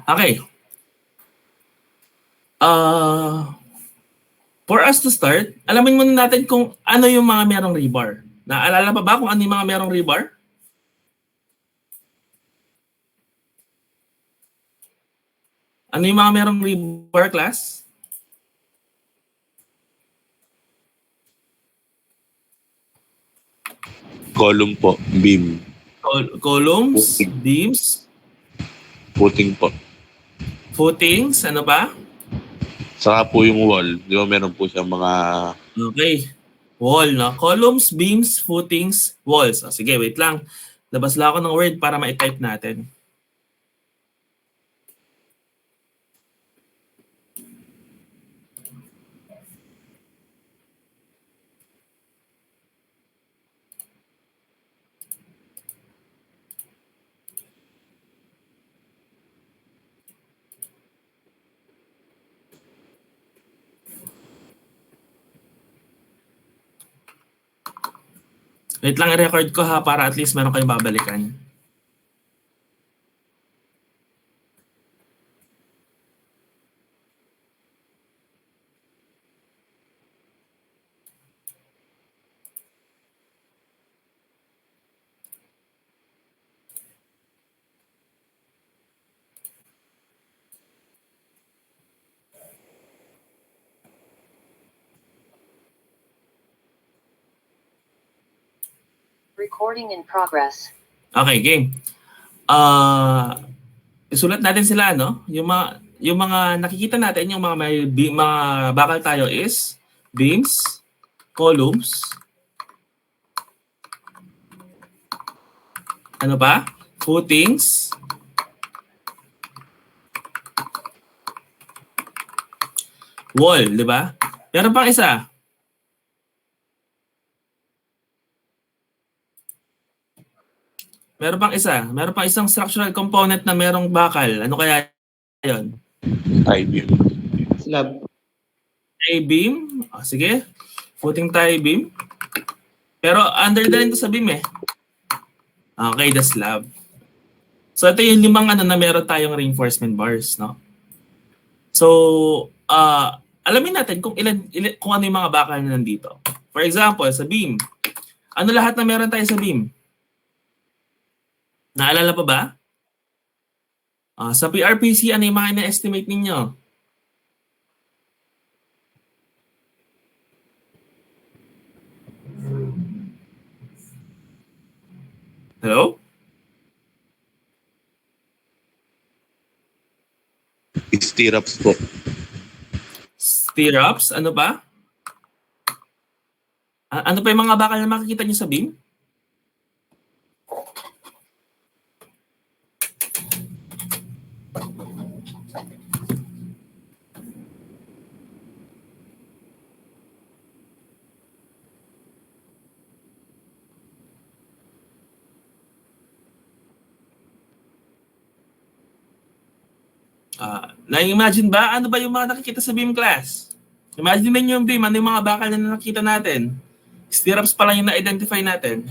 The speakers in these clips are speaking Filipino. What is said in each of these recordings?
Okay. For us to start, alamin muna natin kung ano yung mga merong rebar. Naalala pa ba kung ano yung mga merong rebar? Ano yung mga merong rebar, class? Column po, beam. Columns, Footing. beams, Footing po. footings, ano ba? Saka po yung wall. Di ba meron po siyang mga... Okay. Wall, no? Columns, beams, footings, walls. O, sige, wait lang. Labas lang ako ng word para ma-type natin. Wait lang, i-record ko ha para at least meron kayong babalikan. Recording in progress. Okay, game. Isulat natin sila, no? Yung mga nakikita natin, yung mga bakal tayo is beams, columns, ano ba? Footings, wall, di ba? Meron pang isa. Meron pang isang structural component na merong bakal. Ano kaya 'yon? I-beam. Slab. I-beam. Oh, sige. Footing tie beam. Pero under na rin to sa beam eh. Okay, the slab. So ito yung limang na meron tayong reinforcement bars, no? So, alamin natin kung kung ano yung mga bakal na nandito. For example, sa beam. Ano lahat na meron tayo sa beam? Naalala pa ba? Sa PRPC, ano yung mga ina-estimate ninyo? Hello? Stirrups po. Stirrups? Ano ba? Ano pa yung mga bakal na makikita nyo sa beam? Na-imagine ba? Ano ba yung mga nakikita sa beam, class? Imagine ninyo yung beam. Ano yung mga bakal na nakikita natin? Stirrups pa lang yung na-identify natin.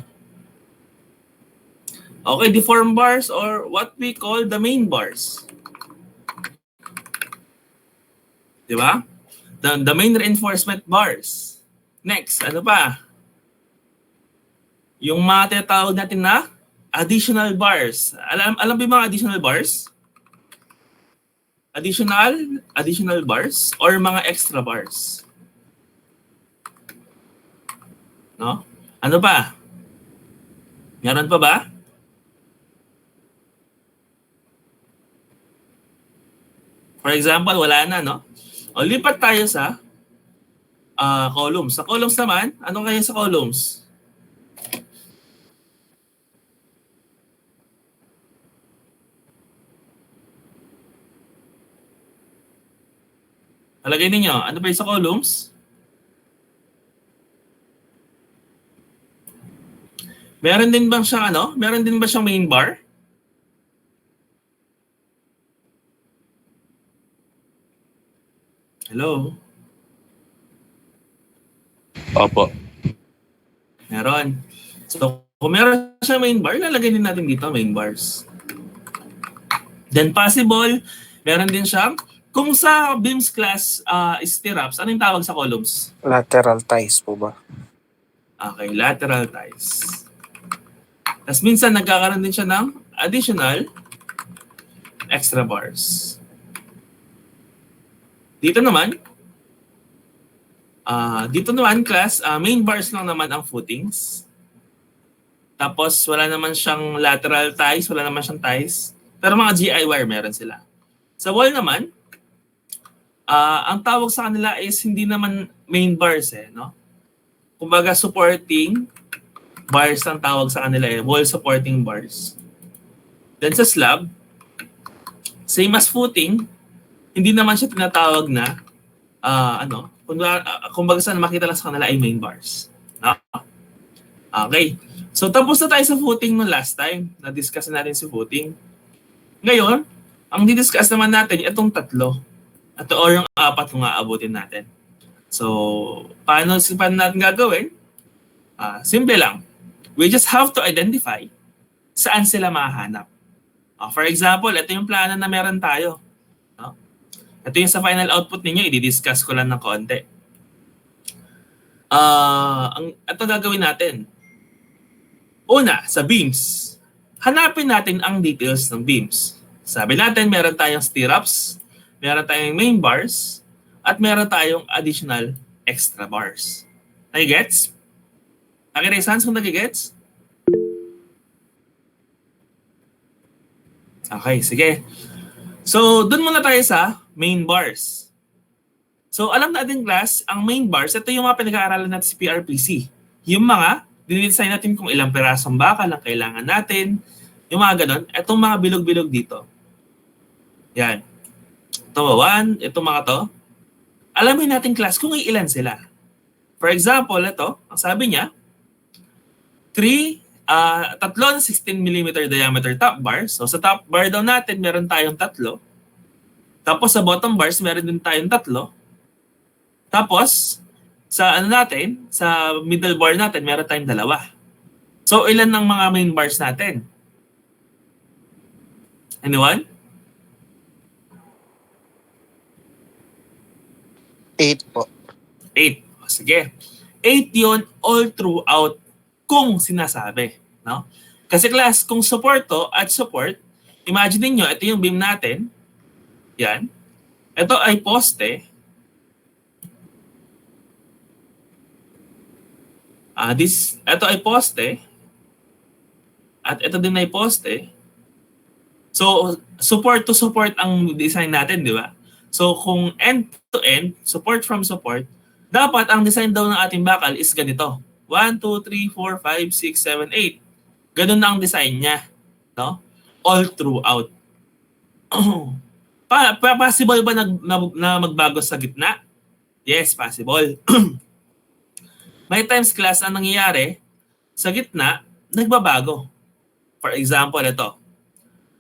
Okay, deform bars or what we call the main bars. Di ba? The main reinforcement bars. Next, ano pa? Yung mga tinatawag natin na additional bars. Alam ba yung mga additional bars? Additional bars or mga extra bars? No? Ano pa? Meron pa ba? For example, wala na, no? O, lipat tayo sa columns. Sa columns naman, ano kaya sa columns? Palagay ninyo, ano ba yung sa columns? Meron din bang siyang Meron din ba siyang main bar? Hello? Opo. Meron. So, kung meron siyang main bar, lalagay din natin dito main bars. Then possible, meron din siyang, kung sa beams class stirrups, ano yung tawag sa columns? Lateral ties po ba? Okay, lateral ties. Tapos minsan nagkakaroon din siya ng additional extra bars. Dito naman class, main bars lang naman ang footings. Tapos wala naman siyang lateral ties, wala naman siyang ties. Pero mga GI wire meron sila. Sa wall naman, ang tawag sa kanila is hindi naman main bars no? Kumbaga supporting bars ang tawag sa kanila wall supporting bars. Then sa slab, same as footing, hindi naman siya tinatawag na kumbaga sa makita lang sa kanila ay main bars. No? Okay. So tapos na tayo sa footing no last time. Na-discuss natin si footing. Ngayon, ang didiscuss naman natin itong tatlo. O yung apat kung aabutin natin. So, paano natin gagawin? Simple lang. We just have to identify saan sila mahanap. For example, ito yung plano na meron tayo. No? Ito yung sa final output ninyo, i-discuss ko lang ng konti. Ito gagawin natin. Una, sa beams. Hanapin natin ang details ng beams. Sabi natin, meron tayong stirrups, meron tayong main bars, at meron tayong additional extra bars. Nagigets? Nagigets kung nagigets? Okay, sige. So, dun muna tayo sa main bars. So, alam natin class, ang main bars, ito yung mga pinag-aaralan natin sa PRPC. Yung mga, dinidesign natin kung ilang pirasong bakal ang kailangan natin, yung mga ganon, itong mga bilog-bilog dito. Yan. Ito, itong mga to. Alamin natin class kung ilan sila. For example, ito, ang sabi niya, tatlo na 16mm diameter top bars. So sa top bar daw natin, meron tayong tatlo. Tapos sa bottom bars, meron din tayong tatlo. Tapos, sa sa middle bar natin, meron tayong dalawa. So ilan ang mga main bars natin? Anyone? 8 po. 8. Sige. 8 yun all throughout kung sinasabi. No? Kasi class, kung support to at support, imagine niyo ito yung beam natin. Yan. Ito ay poste. Ito ay poste. At ito din ay poste. So, support to support ang design natin, di ba? So, kung end to end, support from support, dapat ang design daw ng ating bakal is ganito. 1, 2, 3, 4, 5, 6, 7, 8. Ganun na ang design niya. No? All throughout. Possible ba na magbago sa gitna? Yes, possible. May times class ang nangyayari, sa gitna, nagbabago. For example, ito.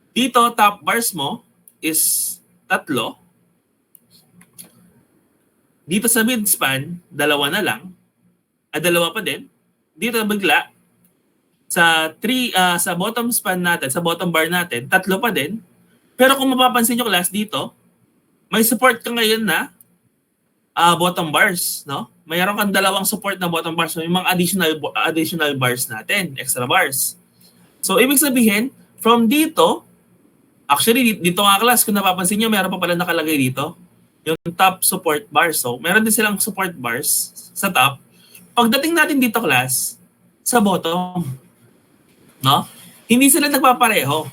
Dito, top bars mo is 3. Dito sa midspan, 2 na lang. 2 pa din. Dito bigla, sa bottom span natin, sa bottom bar natin, 3 pa din. Pero kung mapapansin nyo class dito, may support ka ngayon na bottom bars, no? Mayroon kang 2 support na bottom bars, so yung mga additional bars natin, extra bars. So ibig sabihin, from dito, actually dito nga class, kung napapansin nyo, mayroon pa pala nakalagay dito, yung top support bars. So meron din silang support bars sa top. Pagdating natin dito class, sa bottom, no? Hindi sila nagpapareho.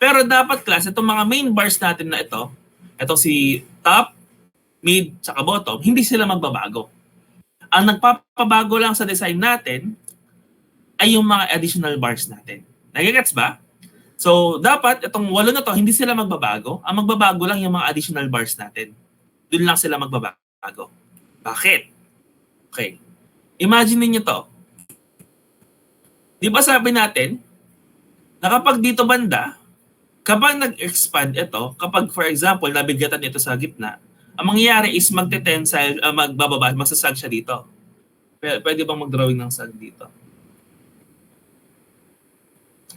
Pero dapat class, itong mga main bars natin na ito si top, mid, tsaka bottom, hindi sila magbabago. Ang nagpapabago lang sa design natin ay yung mga additional bars natin. Nagigets ba? So, dapat itong 8 na to, hindi sila magbabago. Ang magbabago lang yung mga additional bars natin. Doon lang sila magbabago. Bakit? Okay. Imagine niyo to. Di ba sabi natin, na kapag dito banda, kapag nag-expand ito, kapag for example, nabigatan ito sa gitna, ang mangyayari is magte-tensile, magbababa, magsasag siya dito. Pwede bang mag-drawing ng sag dito?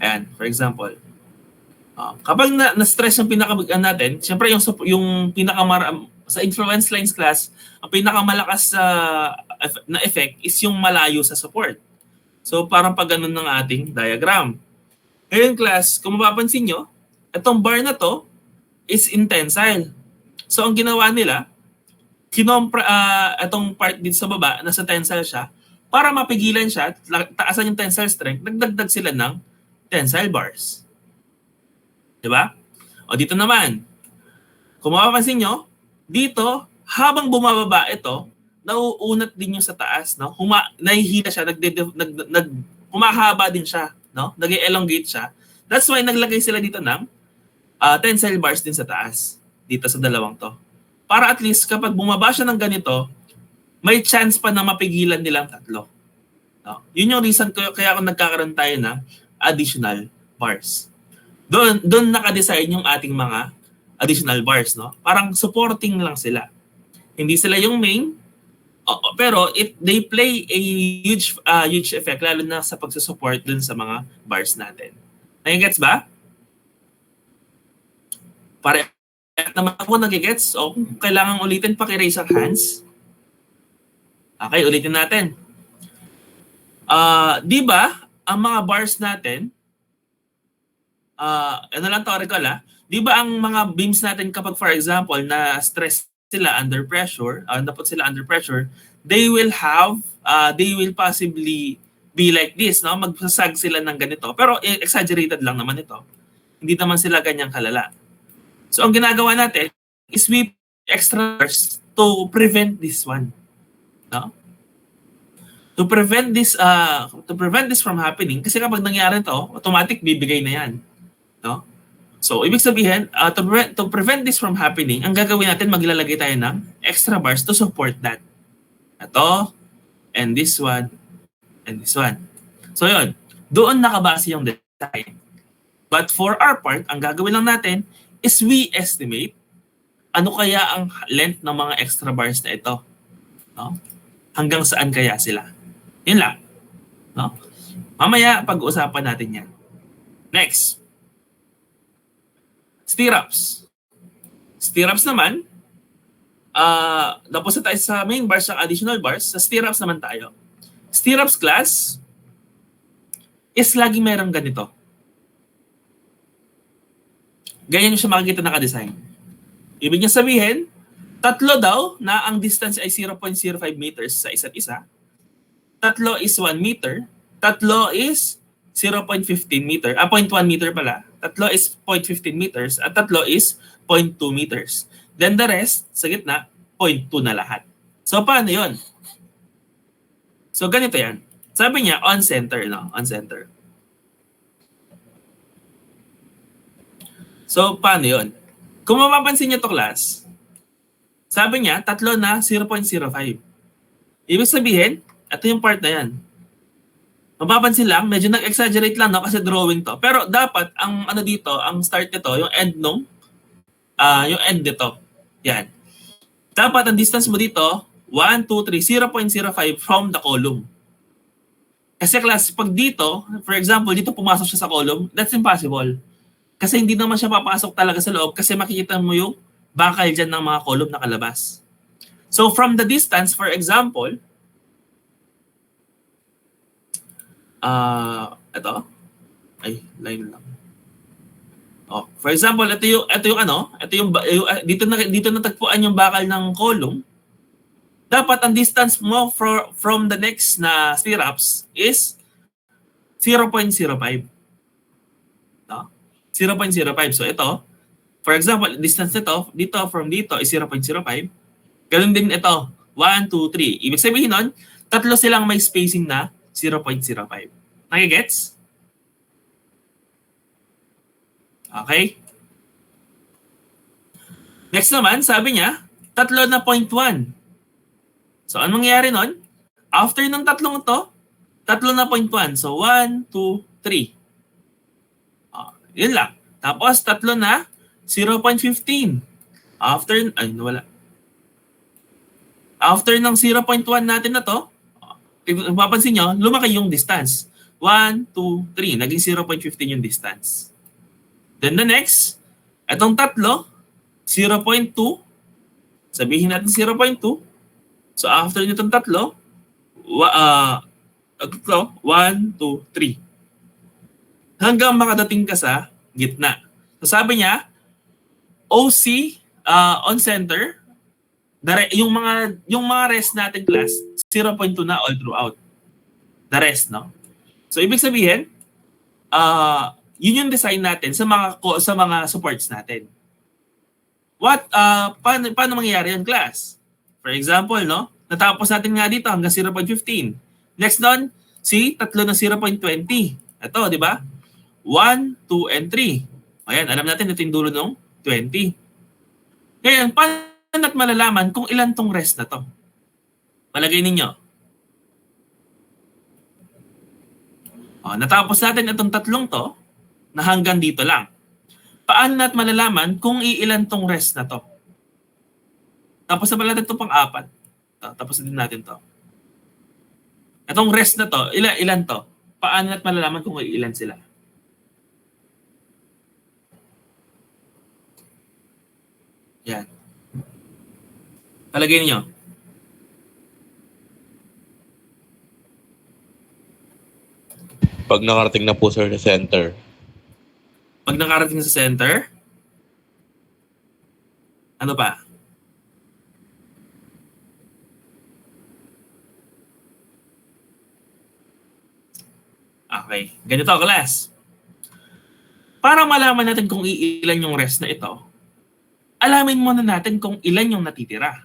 Ayan, for example. Kapag na-stress yung natin, siyempre yung sa influence lines class, ang pinakamalakas na effect is yung malayo sa support. So parang pag ganun ng ating diagram. Ngayon class, kung mapapansin nyo, itong bar na to is in tensile. So ang ginawa nila, itong part dito sa baba, nasa tensile siya, para mapigilan siya, taasan yung tensile strength, nagdagdag sila ng tensile bars. Diba? O dito naman, kung mapapansin nyo, dito, habang bumababa ito, nauunat din yung sa taas, no? Nahihila siya, humahaba din siya, no? Nag-elongate siya. That's why naglagay sila dito ng tensile bars din sa taas, dito sa dalawang to. Para at least kapag bumaba siya ng ganito, may chance pa na mapigilan nilang tatlo. No? Yun yung reason kaya ako nagkakaroon tayo ng additional bars. Doon naka-design yung ating mga additional bars, no? Parang supporting lang sila. Hindi sila yung main, pero they play a huge effect lalo na sa pagsusupport dun sa mga bars natin. Nagigets ba? Para naman ako nagigets, o kung kailangan ulitin, paki-raise our hands. Okay, ulitin natin. Di ba, ang mga bars natin, ano lang to, recall di ba ang mga beams natin kapag for example na stress sila under pressure, naput sila under pressure, they will possibly be like this, no? Magsasag sila ng ganito. Pero exaggerated lang naman ito. Hindi naman sila ganyang kalala. So ang ginagawa natin is we extra bars to prevent this one. No? To prevent this from happening, kasi kapag nangyari ito, automatic bibigay na yan. No? So, ibig sabihin, to prevent this from happening, ang gagawin natin, maglalagay tayo ng extra bars to support that. Ito, and this one, and this one. So, yun. Doon nakabase yung design. But for our part, ang gagawin lang natin is we estimate ano kaya ang length ng mga extra bars na ito. No? Hanggang saan kaya sila. Yun lang. No? Mamaya, pag-uusapan natin yan. Next. Stirrups. Stirrups naman, tapos na tayo sa main bars, sa additional bars, sa stirrups naman tayo. Stirrups class is laging merong ganito. Ganyan yung siya makikita naka-design. Ibig niya sabihin, tatlo daw na ang distance ay 0.05 meters sa isa't isa. Tatlo is 1 meter. Tatlo is 0.15 meter. 0.1 meter pala. Tatlo is 0.15 meters. At tatlo is 0.2 meters. Then the rest, sa gitna, 0.2 na lahat. So, paano yun? So, ganito yan. Sabi niya, on center, no? On center. So, paano yun? Kung mapapansin niyo to class, sabi niya, tatlo na 0.05. Ibig sabihin, ito yung part na yan. Mapapansin lang, medyo nag-exaggerate lang, no? Kasi drawing to. Pero dapat, ang ano dito, ang start nito, yung end nung, yung end nito. Yan. Dapat, ang distance mo dito, 1, 2, 3, 0.05 from the column. Kasi class, pag dito, for example, dito pumasok siya sa column, that's impossible. Kasi hindi naman siya papasok talaga sa loob kasi makikita mo yung bakal dyan ng mga column na kalabas. So from the distance, for example, ito, ay, line lang. Oh, for example, ito yung dito natagpuan yung bakal ng column. Dapat ang distance mo from the next na stirrups is 0.05. No? 0.05. So ito, for example, distance nito, from dito is 0.05. Ganun din ito, 1, 2, 3. Ibig sabihin nun, tatlo silang may spacing na 0.05. Nakigets? Okay? Next naman, sabi niya, tatlo na 0.1. So, anong mangyayari nun? After ng tatlong ito, tatlo na 0.1. So, 1, 2, 3. Yun lang. Tapos, tatlo na 0.15. After ng 0.1 natin na to, mapapansin nyo, lumaki yung distance. 1, 2, 3. Naging 0.15 yung distance. Then the next, itong tatlo, 0.2. Sabihin natin 0.2. So after nitong tatlo, 1, 2, 3. Hanggang makadating ka sa gitna. So sabi niya, OC on center, yung mga rest natin class, 0.2 na all throughout. The rest, no? So ibig sabihin, yun yung design natin sa mga supports natin. Paano mangyayari yung class? For example, no? Natapos natin nga dito hanggang 0.15. Next doon, tatlo na 0.20. Ito, di ba? 1, 2, and 3. Ayan, alam natin ito yung dulo ng 20. Ngayon, paano natin malalaman kung ilan tong rest na to? Palagay ninyo. Natapos natin itong tatlong to na hanggang dito lang. Paano natin malalaman kung iilan tong rest na to? Tapos na pala natin ito pang-4. Tapos na din natin to. Itong rest na to, ilan to? Paano natin malalaman kung iilan sila? Yan. Palagay niyo. Pag nakarating na po sir sa center. Pag nakarating sa center, ano pa? Okay. Ganito, class. Para malaman natin kung iilan yung rest na ito, alamin muna natin kung ilan yung natitira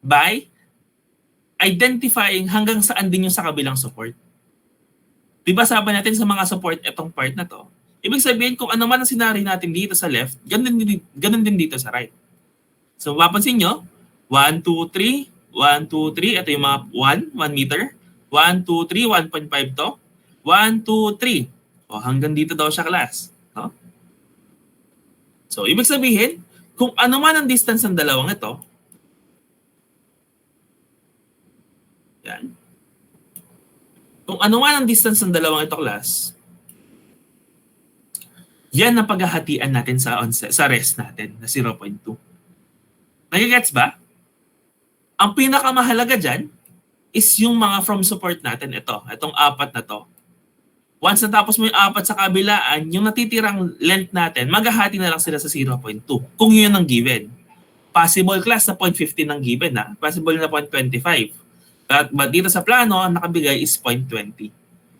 by identifying hanggang saan din yung sa kabilang support. Diba sabi natin sa mga support itong part na to, ibig sabihin kung ano man ang sinari natin dito sa left, ganun din dito sa right. So mapapansin nyo, 1, 2, 3, 1, 2, 3, ito yung mga 1 meter, 1, 2, 3, 1.5 to, 1, 2, 3. Hanggang dito daw siya class. No? So ibig sabihin, kung ano man ang distance ng dalawang ito, yan. Kung ano man ang distance ng dalawang ito, class, yan ang paghahatian natin sa rest natin na 0.2. Nagigets ba? Ang pinakamahalaga dyan is yung mga from support natin itong 4 na to. Once natapos mo yung 4 sa kabilaan, yung natitirang length natin, maghahati na lang sila sa 0.2 kung yun ang given. Possible class na 0.15 ang given na. Possible na 0.25. But dito sa plano, ang nakabigay is 0.20.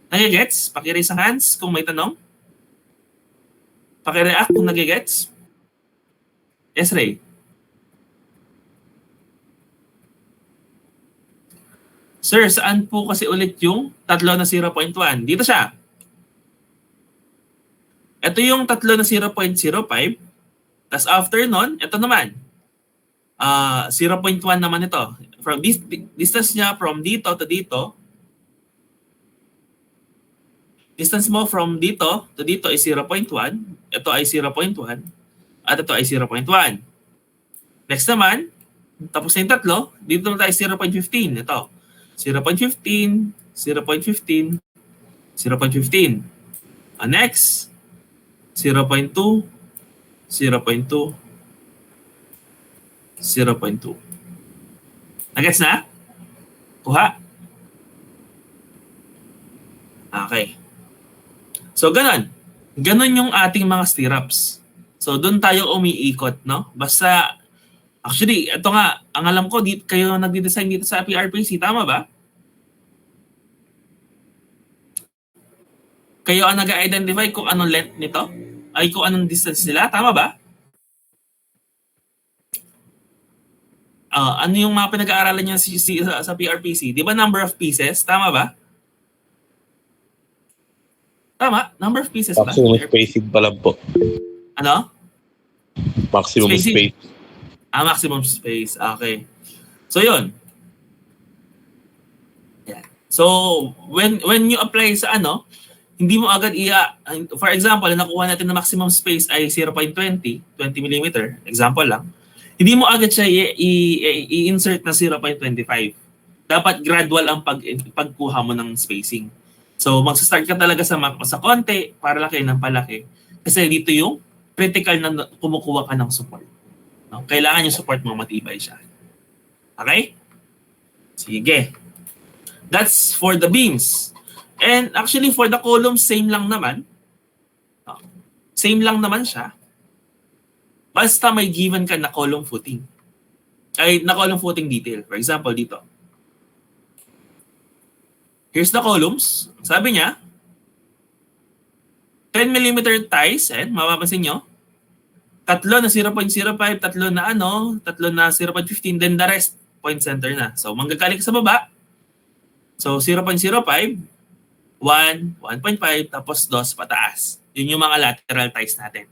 Nagigets? Pakiraise ang hands kung may tanong. Pakireact kung nagigets. Yes, Ray. Sir, saan po kasi ulit yung tatlo na 0.1? Dito siya. Ito yung tatlo na 0.05. Tapos after nun, ito naman. 0.1 naman ito. From this distance niya from dito to dito. Distance mo from dito to dito is 0.1. Ito ay 0.1. At ito ay 0.1. Next naman, tapos na yung tatlo, dito na tayo 0.15. Ito. 0.15, 0.15, 0.15. Next, 0.2, 0.2, 0.2. Nagets na? Kuha? Okay. So, ganun. Ganun yung ating mga stirrups. So, doon tayo umiikot, no? Basta, actually, ito nga, ang alam ko, kayo nagde-design dito sa PRPC, tama ba? Kayo ang nag-identify kung anong length nito? Ay, kung anong distance nila, tama ba? Ano yung mga pinag-aaralan niya sa PRPC? Di ba number of pieces? Tama ba? Tama? Number of pieces ba? Maximum spacing pa lang po. Ano? Maximum Spacing. space. Maximum space. Okay. So, yun. Yeah. So, when you apply sa hindi mo agad for example, nakuha natin na maximum space ay 0.20, 20 mm, example lang. Hindi mo agad siya i-insert na 0.25. Dapat gradual ang pagkuha mo ng spacing. So, magsa-start ka talaga sa konti para laki ng palaki. Kasi dito yung critical na kumukuha ka ng support. No? Kailangan yung support mo matibay siya. Okay? Sige. That's for the beams. And actually for the columns, same lang naman. No? Same lang naman siya. Basta may given ka na column footing. Ay, na column footing detail. For example, dito. Here's the columns. Sabi niya, 10 mm ties, and mapapansin nyo, tatlo na 0.05, tatlo na tatlo na 0.15, then the rest, point center na. So, manggagaling sa baba. So, 0.05, 1, 1.5, tapos 2 pataas. Yun yung mga lateral ties natin.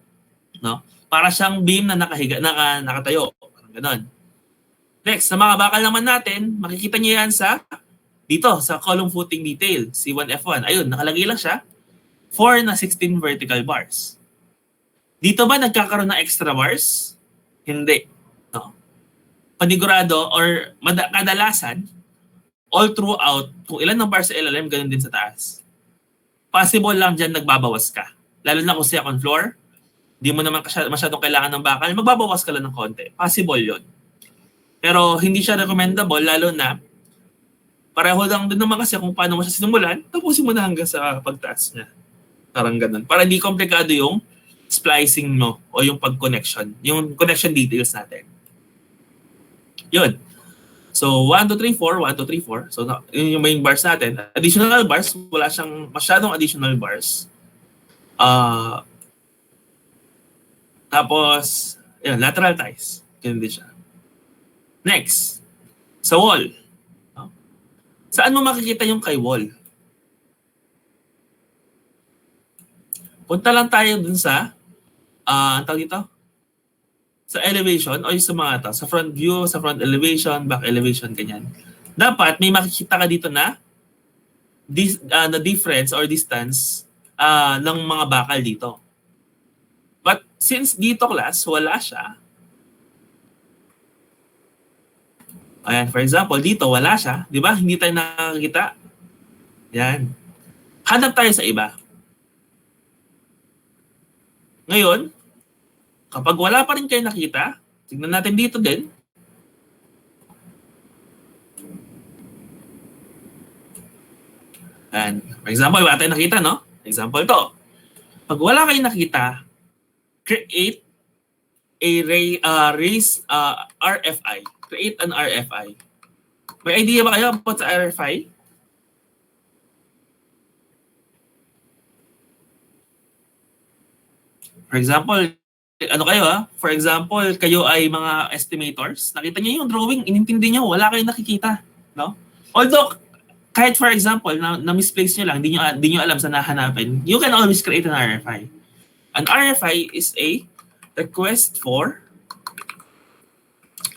No? Para siyang beam na nakahiga, nakatayo. Parang ganon. Next, sa mga bakal naman natin, makikita niyo yan dito, sa column footing detail, C1F1. Ayun, nakalagay lang siya. 4 na 16 vertical bars. Dito ba nagkakaroon ng extra bars? Hindi. No. Panigurado or kadalasan, all throughout, kung ilan ng bars sa LLM, ganun din sa taas. Possible lang dyan nagbabawas ka. Lalo na kung second floor, di mo naman masyadong kailangan ng bakal, magbabawas ka lang ng konti. Possible yon. Pero hindi siya recommendable, lalo na pareho lang din naman kasi kung paano mo siya sinimulan, tapusin mo na hanggang sa pagtaas niya. Parang ganun. Para hindi komplikado yung splicing mo o yung pag-connection. Yung connection details natin. Yun. So, 1, 2, 3, 4, 1, 2, 3, 4. So, yun yung main bars natin. Additional bars, wala siyang masyadong additional bars. Tapos, yun, lateral ties. Ganun din siya. Next, sa wall. Saan mo makikita yung kay wall? Punta lang tayo dun sa, ang tawag dito? Sa elevation o yung sa mga ito. Sa front view, sa front elevation, back elevation, ganyan. Dapat may makikita ka dito na na difference or distance ng mga bakal dito. But since dito class, wala siya. Ayan, for example, dito wala siya. Di ba? Hindi tayo nakakita. Yan. Hanap tayo sa iba. Ngayon, kapag wala pa rin kayo nakita, tignan natin dito din. Ayan. For example, wala tayong nakita, no? Example to. Pag wala kayong nakita, create a RFI. Create an RFI. May idea ba kayo about sa RFI? For example, For example, kayo ay mga estimators. Nakita niyo yung drawing, inintindi niyo, wala kayong nakikita, no? Although kahit for example na misplace niyo lang, di niyo alam saan hahanapin, you can always create an RFI. An RFI is a request for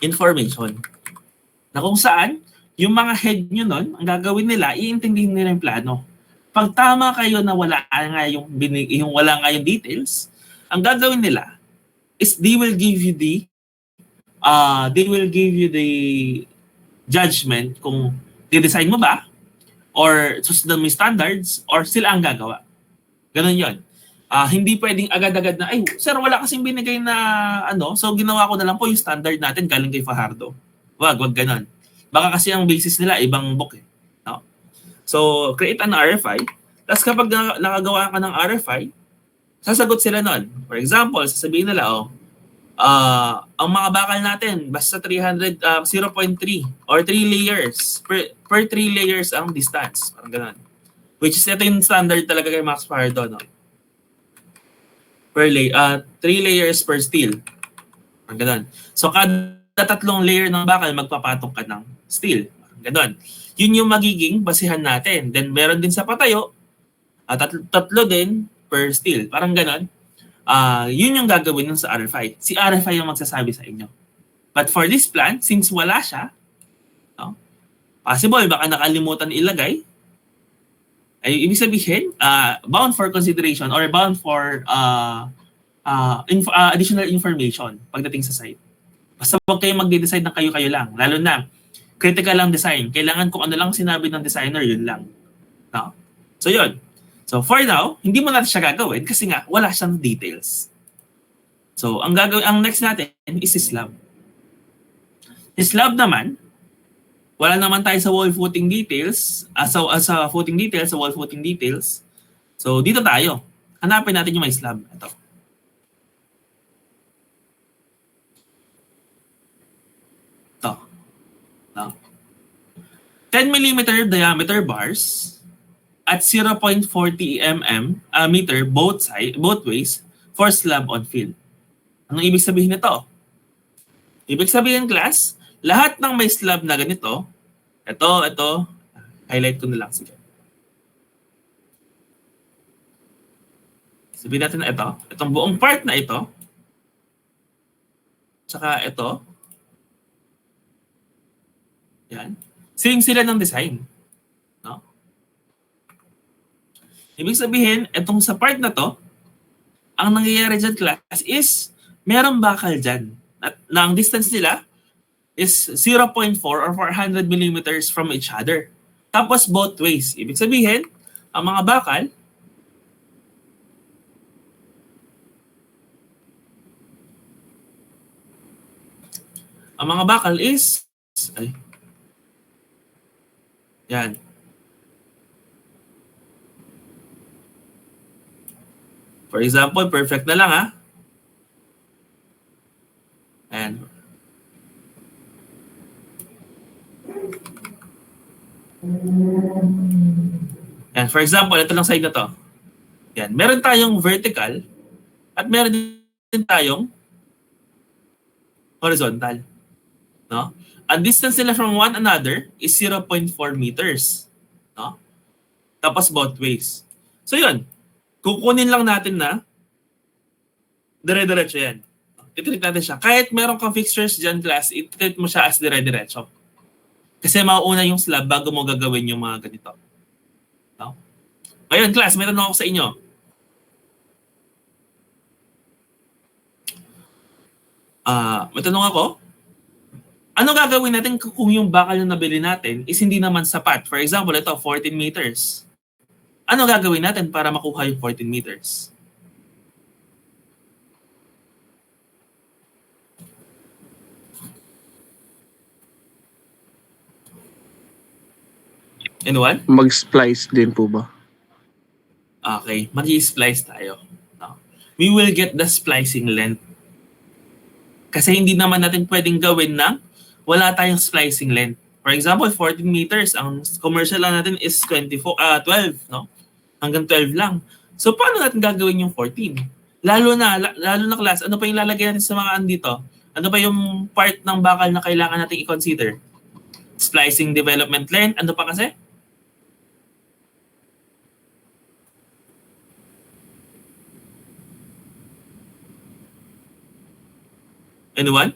information. Na kung saan, yung mga head nyo nun, ang gagawin nila, iintindihin nila yung plano. Pag tama kayo na wala nga yung details, ang gagawin nila is they will give you the judgment kung di-design mo ba or susundan mo yung standards or sila ang gagawa. Ganun yun. Hindi pwedeng agad-agad na, ay, sir, wala kasing binigay na so ginawa ko na lang po yung standard natin galing kay Fajardo. Wag ganun. Baka kasi ang basis nila, ibang book eh. No? So, create an RFI. Tapos kapag nakagawa ka ng RFI, sasagot sila nun. For example, sasabihin nila, ang mga bakal natin, basta 0.3 or 3 layers. Per 3 layers ang distance. Parang ganun. Which is ito yung standard talaga kay Max Fajardo, no? 3 layers per steel. Ang ganun. So, kada 3 layer ng bakal, magpapatong ka ng steel. Ang ganun. Yun yung magiging basihan natin. Then, meron din sa patayo, tatlo din per steel. Parang ganun. Yun yung gagawin nun sa RFI. Si RFI yung magsasabi sa inyo. But for this plan, since wala siya, no, possible, baka nakalimutan ilagay, ay ibig sabihin, bound for consideration or bound for additional information pagdating sa site. Basta huwag kayong magde-decide ng kayo-kayo lang. Lalo na, critical lang design. Kailangan kung ano lang sinabi ng designer, yun lang. No? So yun. So for now, hindi mo natin siya gagawin kasi nga, wala siyang details. So, ang next natin is slab. Slab naman, wala naman tayo sa wall footing details, sa footing details, sa wall footing details. So, dito tayo. Hanapin natin yung may slab. Ito. Ito. Ito. 10 mm diameter bars at 0.40 meter both ways for slab on fill. Anong ibig sabihin nito? Ibig sabihin, class, lahat ng may slab na ganito, ito, highlight ko na lang. Sige. Sabihin natin na itong buong part na ito, tsaka ito, yan, same sila ng design. No? Ibig sabihin, itong sa part na to, ang nangyayari dyan, class, is merong bakal dyan. At ang distance nila is 0.4 or 400 millimeters from each other. Tapos both ways. Ibig sabihin, ang mga bakal, is, yan. For example, perfect na lang, ha? And for example, ito lang side na to. Yan, meron tayong vertical at meron din tayong horizontal. No? Ang distance nila from one another is 0.4 meters. No? Tapos both ways. So yun, kukunin lang natin na dire-diretso yan. I-treat natin siya. Kahit meron kang fixtures dyan, class, i-treat mo siya as dire-diretso. Kasi mauuna yung slab bago mo gagawin yung mga ganito. No? Ngayon, class, may tanong ako sa inyo. May tanong ako. Ano gagawin natin kung yung bakal na nabili natin is hindi naman sapat? For example, ito, 14 meters. Ano gagawin natin para makuha yung 14 meters? Anyone? Mag-splice din po ba? Okay, mag-i-splice tayo. No? We will get the splicing length. Kasi hindi naman natin pwedeng gawin na wala tayong splicing length. For example, 14 meters. Ang commercial lang natin is 12. No? Hanggang 12 lang. So, paano natin gagawin yung 14? Lalo na class, ano pa yung lalagay natin sa mga andito? Ano pa yung part ng bakal na kailangan natin i-consider? Splicing development length. Ano pa kasi? Anyone?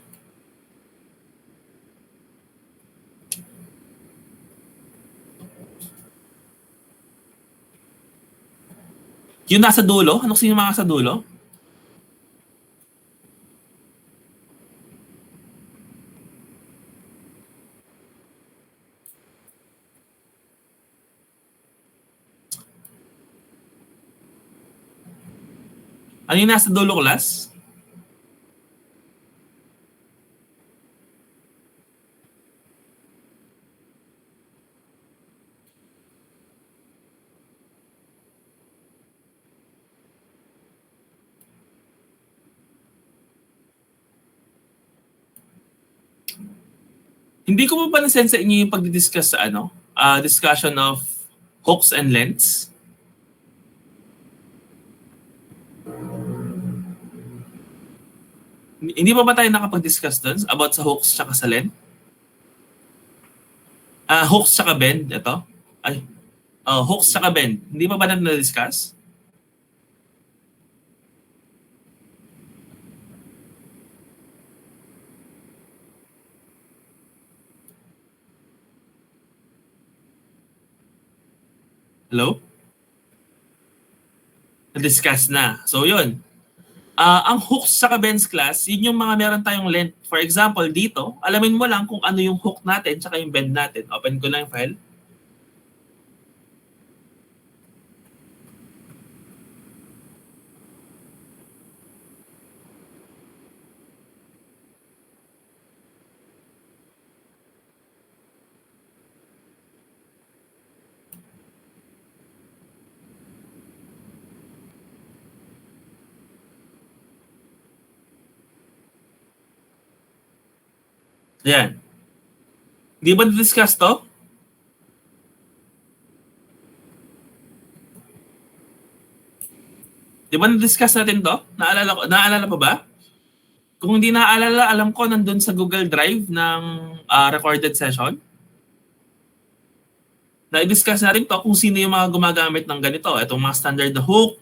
Yung nasa dulo? Ano kasi yung mga sa dulo? Ano yung nasa dulo, class? Hindi ko pa na-send sa inyo yung pagdi-discuss sa discussion of hooks and lengths. Hindi pa ba tayo nakapag-discuss doon about sa hooks tsaka sa length? Hooks tsaka bend, ito. Hooks tsaka bend. Hindi pa ba natin na-discuss? Hello? Na-discuss na. So, yun. Ang hooks sa bends, class, yun yung mga meron tayong length. For example, dito, alamin mo lang kung ano yung hook natin tsaka yung bend natin. Open ko lang yung file. Ayan. Di ba na-discuss to? Di ba na-discuss natin to? Naalala pa ba? Kung hindi naaalala, alam ko nandun sa Google Drive ng recorded session. Na-discuss natin to kung sino yung mga gumagamit ng ganito. Itong mga standard na hook.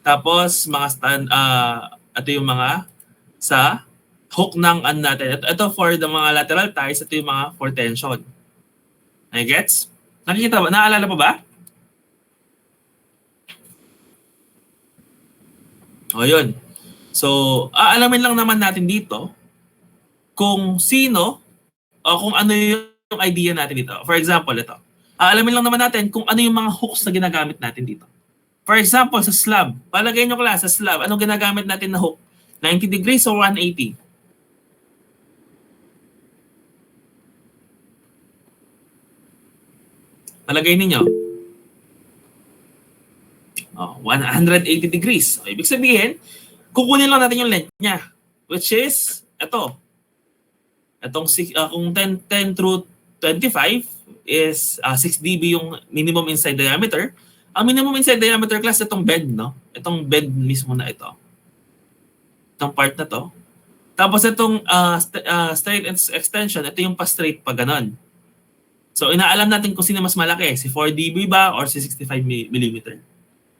Tapos, ito yung mga sa hook ng natin. Ito for the mga lateral ties. Ito yung mga for tension. Ay, gets? Nakikita ba? Naaalala pa ba? O, yun. So, aalamin lang naman natin dito kung sino o kung ano yung idea natin dito. For example, ito. Aalamin lang naman natin kung ano yung mga hooks na ginagamit natin dito. For example, sa slab. Palagay nyo class, sa slab, anong ginagamit natin na hook? 90 degrees o 180? Palagay ninyo. 180 degrees. O, ibig sabihin, kukunin lang natin yung length niya, which is ito. Itong kung 10 through 25 is 6 dB yung minimum inside diameter. Ang minimum inside diameter class, itong bend, no? Itong bend mismo na ito. Itong part na to. Tapos itong straight extension, ito yung pa-straight pa ganon. So inaalam natin kung sino mas malaki, si 4 dB ba or si 65 mm.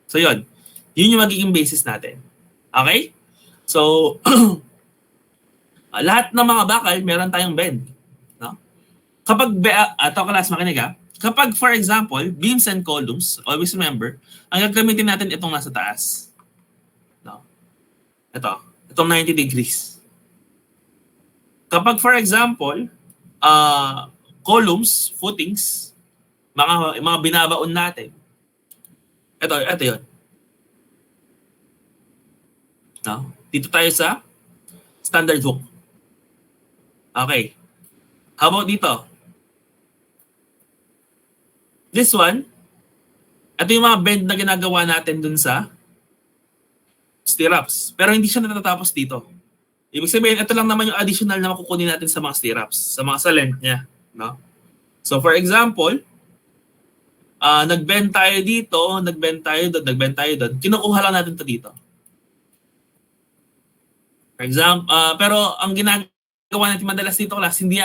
So yun yung magiging basis natin. Okay? So, lahat ng mga bakal, meron tayong bend. No? Kapag, ito class, makinig ha. Kapag, for example, beams and columns, always remember, ang gagamitin natin itong nasa taas. No? Itong 90 degrees. Kapag, for example, columns, footings, mga binabaon natin, ito yun. No? Dito tayo sa standard hook. Okay. How about dito? This one, ito yung mga bend na ginagawa natin dun sa stirrups. Pero hindi siya natatapos dito. Ibig sabihin, ito lang naman yung additional na makukunin natin sa mga stirrups, sa length niya. No? So for example, nag-bend tayo dito, nag-bend tayo doon. Kinukuha lang natin to dito. For example, pero ang ginagawa natin madalas dito class, hindi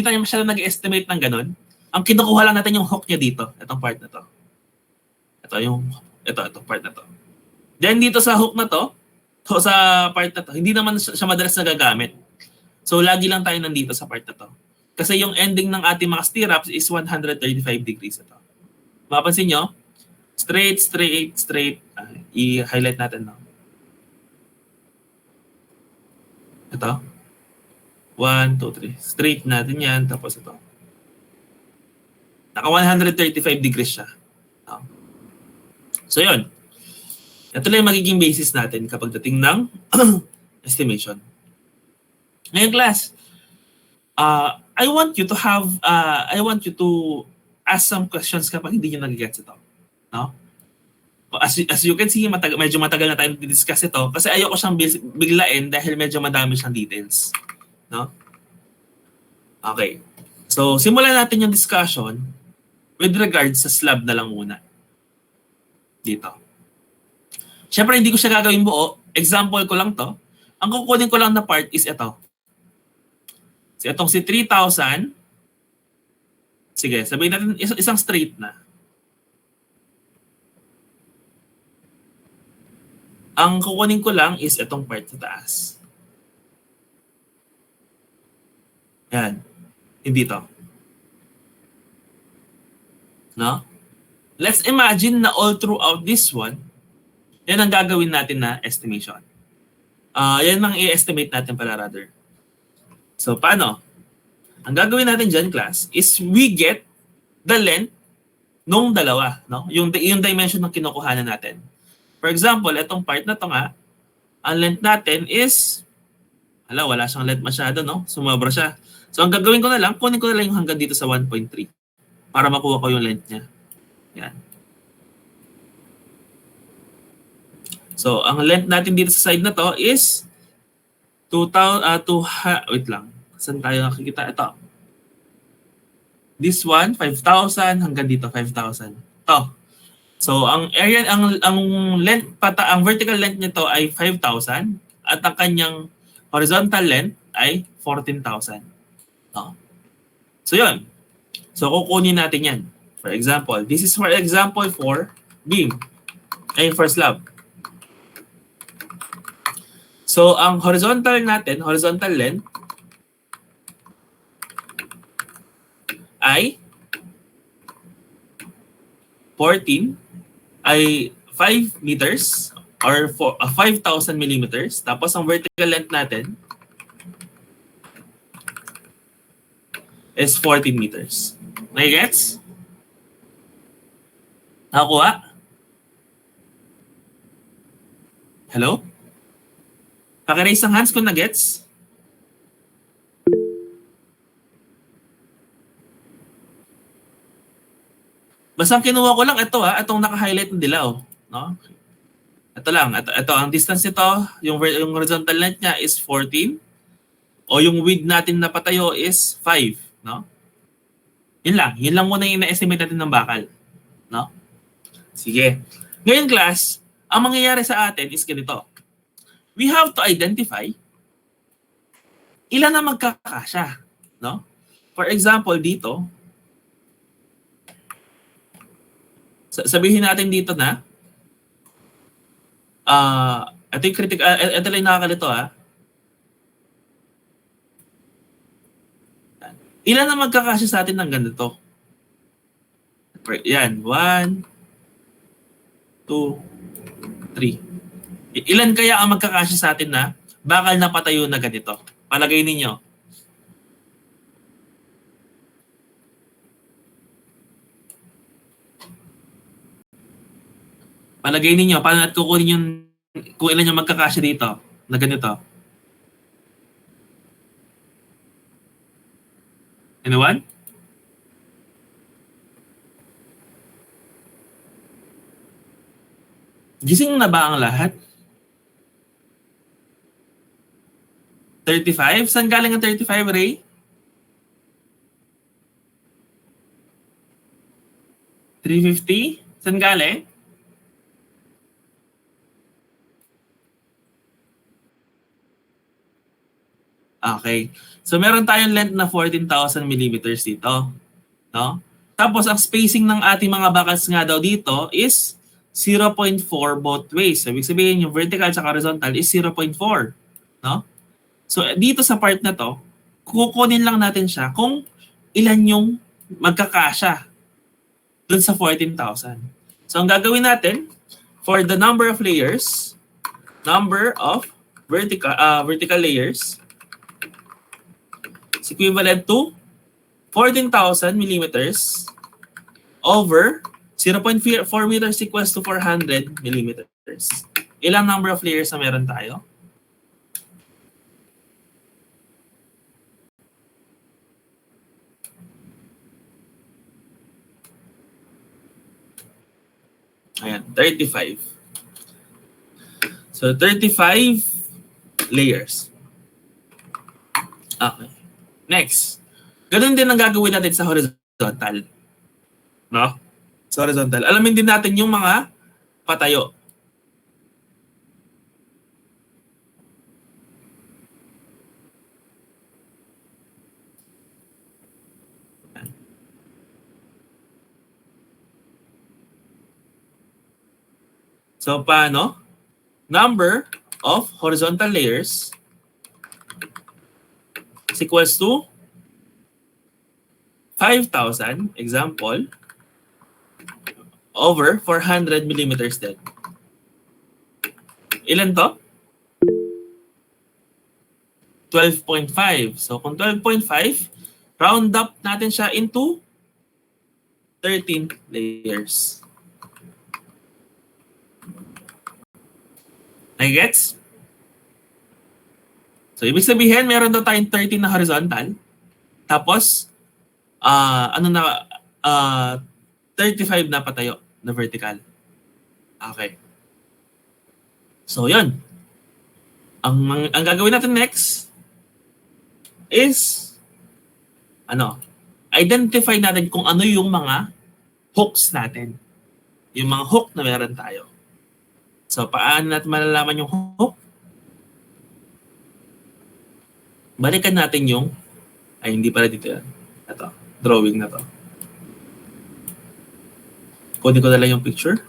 tayo masyadong nag-estimate ng ganun. Ang kinukuha lang natin yung hook niya dito, itong part na to. Itong part na to. Then dito sa hook na to, sa part na to, hindi naman siya madalas nagagamit. So lagi lang tayo nandito sa part na to. Kasi yung ending ng ating mga stirrups is 135 degrees ito. Mapansin nyo, straight. I-highlight natin na. Ito. 1, 2, 3. Straight natin yan. Tapos ito. Naka 135 degrees siya. So yun. Ito lang yung magiging basis natin kapag dating ng estimation. Ngayon class, I want you to ask some questions kapag hindi nyo nag-gets ito. No? As you can see, medyo matagal na tayo discuss ito kasi ayoko siyang biglain dahil medyo madami siyang details. No? Okay. So, simulan natin yung discussion with regards sa slab na lang muna. Dito. Siyempre, hindi ko siya gagawin buo. Example ko lang to. Ang kukunin ko lang na part is ito. So, itong si 3,000. Sige, sabihin natin isang straight na. Ang kukunin ko lang is itong part sa taas. Yan. Hindi to. No? Let's imagine na all throughout this one, yan ang gagawin natin na estimation. Yan ang i-estimate natin pala rather. So, paano? Ang gagawin natin dyan, class, is we get the length nung dalawa. No? Yung dimension ng kinukuhanan natin. For example, itong part na to nga, ang length natin is, wala siyang length masyado, no? Sumobra siya. So, ang gagawin ko na lang, kunin ko na lang yung hanggang dito sa 1.3 para makuha ko yung length niya. Yan. So, ang length natin dito sa side na to is 2,000, wait lang. Saan tayo nakikita? Ito. This one, 5,000 hanggang dito, 5,000. Ito. So, ang area, ang length, ang vertical length nito ay 5,000 at ang kanyang horizontal length ay 14,000. Oh. So, yun. So, kukunin natin yan. For example, this is for example for beam. Ay, for slab. So, ang horizontal natin, horizontal length, ay 14 ay 5 meters or 5,000 millimeters. Tapos ang vertical length natin is 14 meters. Nagigets? Nakakuha? Hello? Pakiraise ang hands kung nagets. Basta ang kinuha ko lang ito itong naka-highlight ng dilaw, no? Ito lang, ito ang distance nito, yung horizontal length niya is 14 o yung width natin na patayo is 5, no? Yun lang muna yung na-estimate natin ng bakal, no? Sige. Ngayon class, ang mangyayari sa atin is ganito. We have to identify ilan na magkakasya, no? For example, dito, sabihin natin dito na ito yung ito lang yung nakakalito ilan na magkakasya sa atin ng ganito? Yan, 1, 2, 3. Ilan kaya ang magkakasya sa atin na bakal na patayo na ganito? Palagay ninyo. Palagay ninyo, paano natin kukunin yung kung ilan yung magkakasya dito na ganito? Anyone? Gising na ba ang lahat? 35? Saan galing ang 35, Ray? 350? Saan galing? Okay. So meron tayong length na 14,000 millimeters dito, no? Tapos ang spacing ng ating mga bakals nga daw dito is 0.4 both ways. So, ibig sabihin yung vertical at horizontal is 0.4, no? So dito sa part na to, kukunin lang natin siya kung ilan yung magkakasya dun sa 14,000. So ang gagawin natin for the number of layers, number of vertical layers is equivalent to 14,000 millimeters over 0.4 meters equals to 400 millimeters. Ilang number of layers na meron tayo? Ayan, 35. So 35 layers. Okay. Next. Ganun din ang gagawin natin sa horizontal. No? Sa horizontal. Alamin din natin yung mga patayo. So, paano? Number of horizontal layers is equals to 5,000, example, over 400 millimeters din. Ilan to? 12.5. So, kung 12.5, round up natin siya into 13 layers. Nagigets? So, ibig sabihin, meron daw tayong 13 na horizontal. Tapos, 35 na patayo na vertical. Okay. So, yun. Ang gagawin natin next, is identify natin kung ano yung mga hooks natin. Yung mga hook na meron tayo. So, paano natin malalaman yung hook? Balikan natin yung, hindi pala dito yan. Ito, drawing na to. Kunin ko na lang yung picture.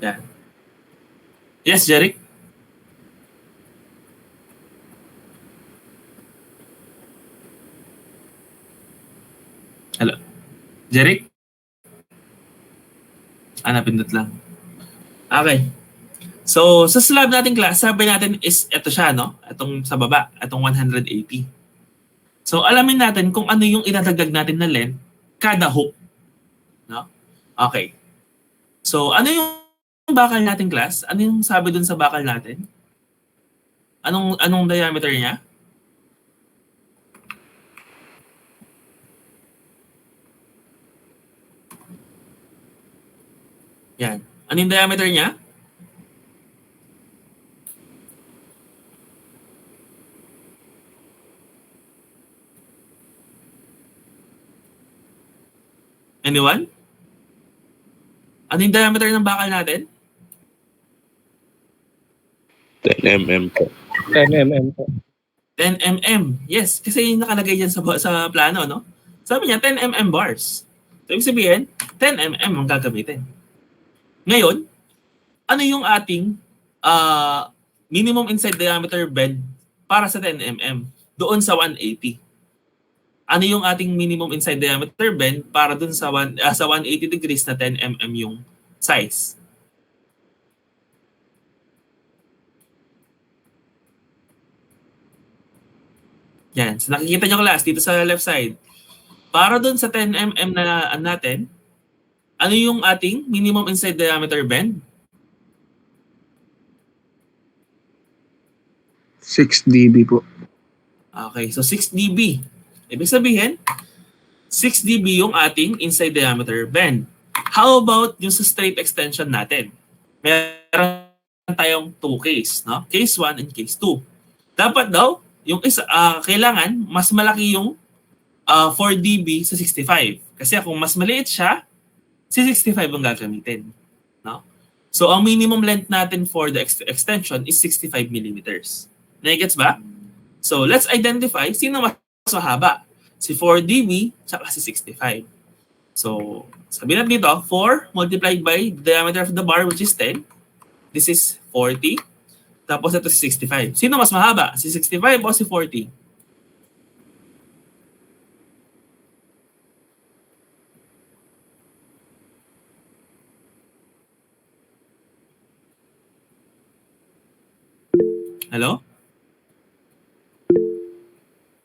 Yan. Yes, Jeric? Hello? Jeric? Napindot lang. Okay. So, sa slab nating class, sabi natin is ito siya, no? Itong sa baba, itong 180. So, alamin natin kung ano yung idadagdag natin na length kada hook. No? Okay. So, ano yung bakal natin class? Ano yung sabi dun sa bakal natin? Anong diameter niya? Yan. Ano yung diameter niya? Anyone? Ano yung diameter ng bakal natin? 10 mm po. 10 mm po. 10 mm. Yes, kasi yung nakalagay dyan sa plano, no? Sabi niya, 10 mm bars. So, ibig sabihin, 10 mm ang gagamitin. Ngayon, ano yung ating minimum inside diameter bend para sa 10 mm doon sa 180? Ano yung ating minimum inside diameter bend para doon sa 180 degrees na 10 mm yung size? Yan. So nakikita nyo class dito sa left side. Para doon sa 10 mm na natin, ano yung ating minimum inside diameter bend? 6 dB po. Okay, so 6 dB. Ibig sabihin, 6 dB yung ating inside diameter bend. How about yung sa straight extension natin? Meron tayong 2 case, no? Case 1 and case 2. Dapat daw, yung isa, kailangan mas malaki yung 4 dB sa 65. Kasi kung mas maliit siya, si 65 ang gagamitin. No? So, ang minimum length natin for the extension is 65 millimeters. Nagets ba? So, let's identify sino mas mahaba. Si 4 dB tsaka si 65. So, sabihin natin dito, 4 multiplied by the diameter of the bar which is 10. This is 40. Tapos ito si 65. Sino mas mahaba? Si 65 o si 40? Hello?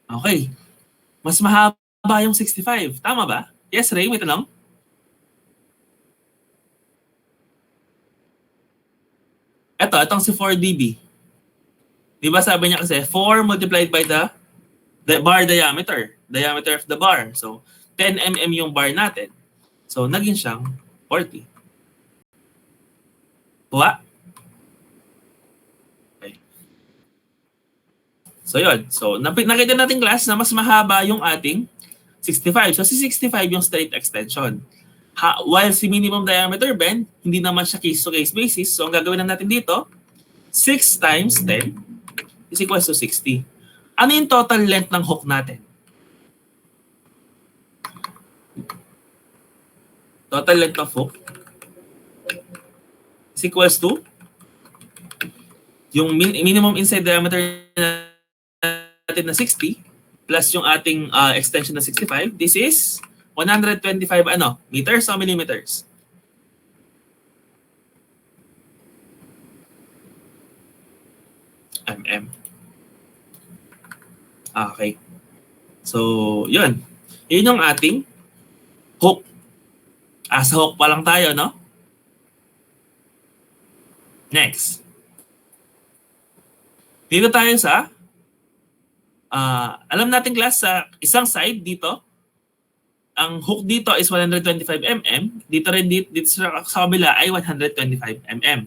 Okay. Mas mahaba yung 65. Tama ba? Yes, Ray, may tanong? Itong si 4 dB. Di ba sabi niya kasi 4 multiplied by the bar diameter of the bar. So, 10 mm yung bar natin. So, naging siyang 40. Kuha? Okay. So, yun. So, nakita natin class na mas mahaba yung ating 65. So, si 65 yung straight extension. While si minimum diameter bend, hindi naman siya case-to-case basis. So, ang gagawin na natin dito, 6 times 10 is equals to 60. Ano yung total length ng hook natin? Total length of hook is equals to yung minimum inside diameter natin na 60 plus yung ating extension na 65. This is 125 meters o millimeters? Mm. Okay. So, yun. Yun yung ating hook. Sa hook pa lang tayo, no? Next. Dito tayo sa alam natin class sa isang side dito, ang hook dito is 125 mm, dito rin dito sa kabila ay 125 mm.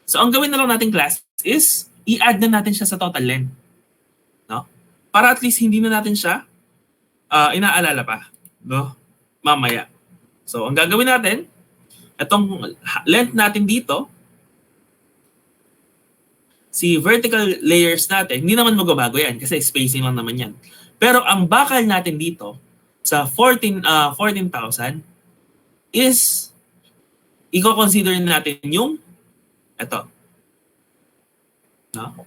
So ang gawin na lang natin class is i-add na natin siya sa total length. No? Para at least hindi na natin siya inaalala pa, no? Mamaya. So ang gagawin natin, itong length natin dito, si vertical layers natin, hindi naman magbabago yan kasi spacing lang naman yan. Pero ang bakal natin dito sa 14,000 is i-consider natin yung ito. No?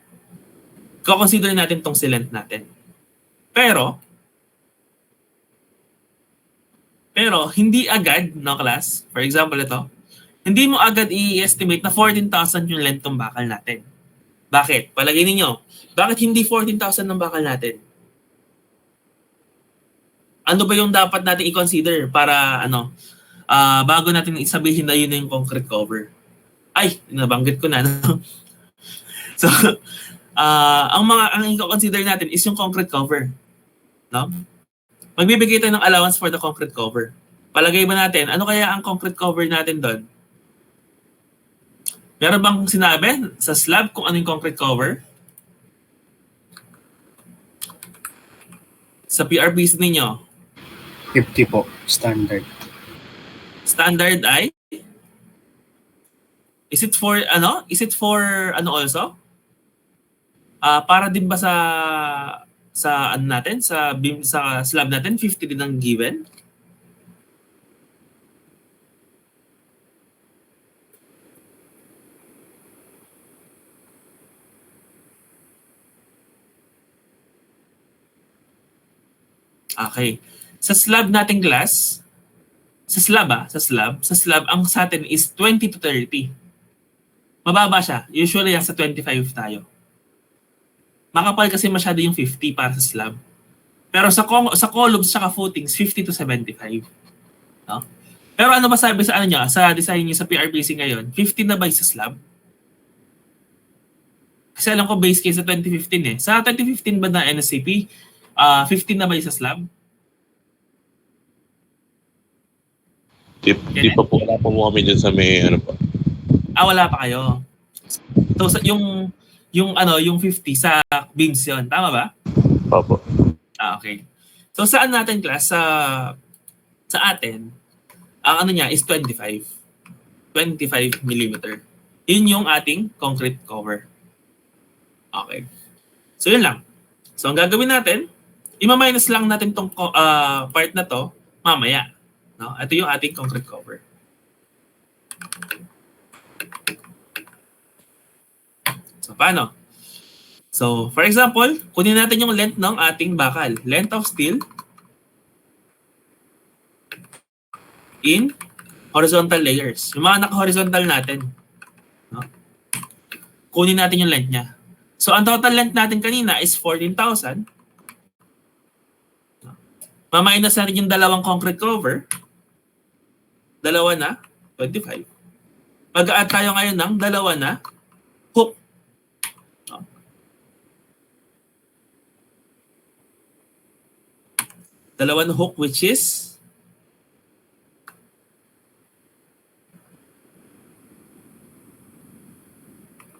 I-consider natin tong si length natin. Pero hindi agad, no class? For example ito, hindi mo agad i-estimate na 14,000 yung length ng bakal natin. Bakit? Palagay ninyo, bakit hindi 14,000 ng bakal natin? Ano ba yung dapat natin i-consider para bago natin isabihin na yun na yung concrete cover? Ay, nabanggit ko na. No? So, ang i-consider natin is yung concrete cover. No? Magbibigay tayo ng allowance for the concrete cover. Palagay ba natin, ano kaya ang concrete cover natin doon? Meron bang sinabi sa slab kung ano yung concrete cover? Sa PRBs ninyo? 50 po, standard. Standard ay? Is it for ano also? Para din ba sa ano natin, sa beam, sa slab natin 50 din ang given? Okay. Sa slab nating glass, sa slab ang sa atin is 20 to 30. Mababa siya. Usually sa 25 tayo. Makapal kasi masyado yung 50 para sa slab. Pero sa columns at footings 50 to 75. No? Pero ano ba sabi sa sa design niyo sa PRBC ngayon? 50 na ba sa slab? Kasi alam ko base case sa 2015 eh. Sa 2015 ba na NSCP, 15 na ba sa slab? Di pa po. Wala pa mo kami dyan sa may ano pa. Wala pa kayo. So yung 50 sa beams yon, tama ba? Opo. Okay. So saan natin class sa atin ang ano niya is 25 mm. Yun yung ating concrete cover. Okay. So yun lang. So ang gagawin natin, i-minus lang natin tong part na to mamaya. No? Ito yung ating concrete cover. So, paano? So, for example, kunin natin yung length ng ating bakal. Length of steel in horizontal layers. Yung mga naka-horizontal natin. No? Kunin natin yung length niya. So, ang total length natin kanina is 14,000. No? Maminus natin yung dalawang concrete cover. Dalawa na, 25. Mag-a-add tayo ngayon ng dalawa na hook. No? Dalawa na hook which is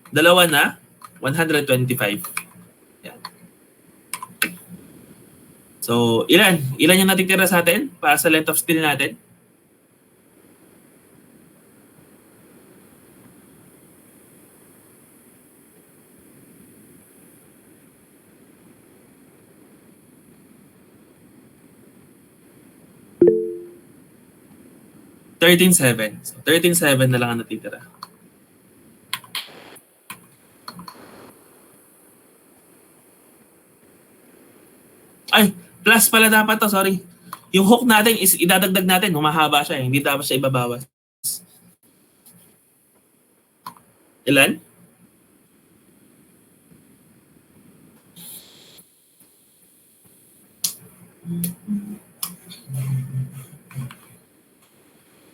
dalawa na 125. Yan. So, ilan yung natitira sa atin para sa length of steel natin? $13,700. So, $13,700 na lang ang natitira. Ay, plus pala dapat to, sorry. Yung hook natin is idadagdag natin, humahaba siya eh. Hindi dapat siya ibabawas. Ilan?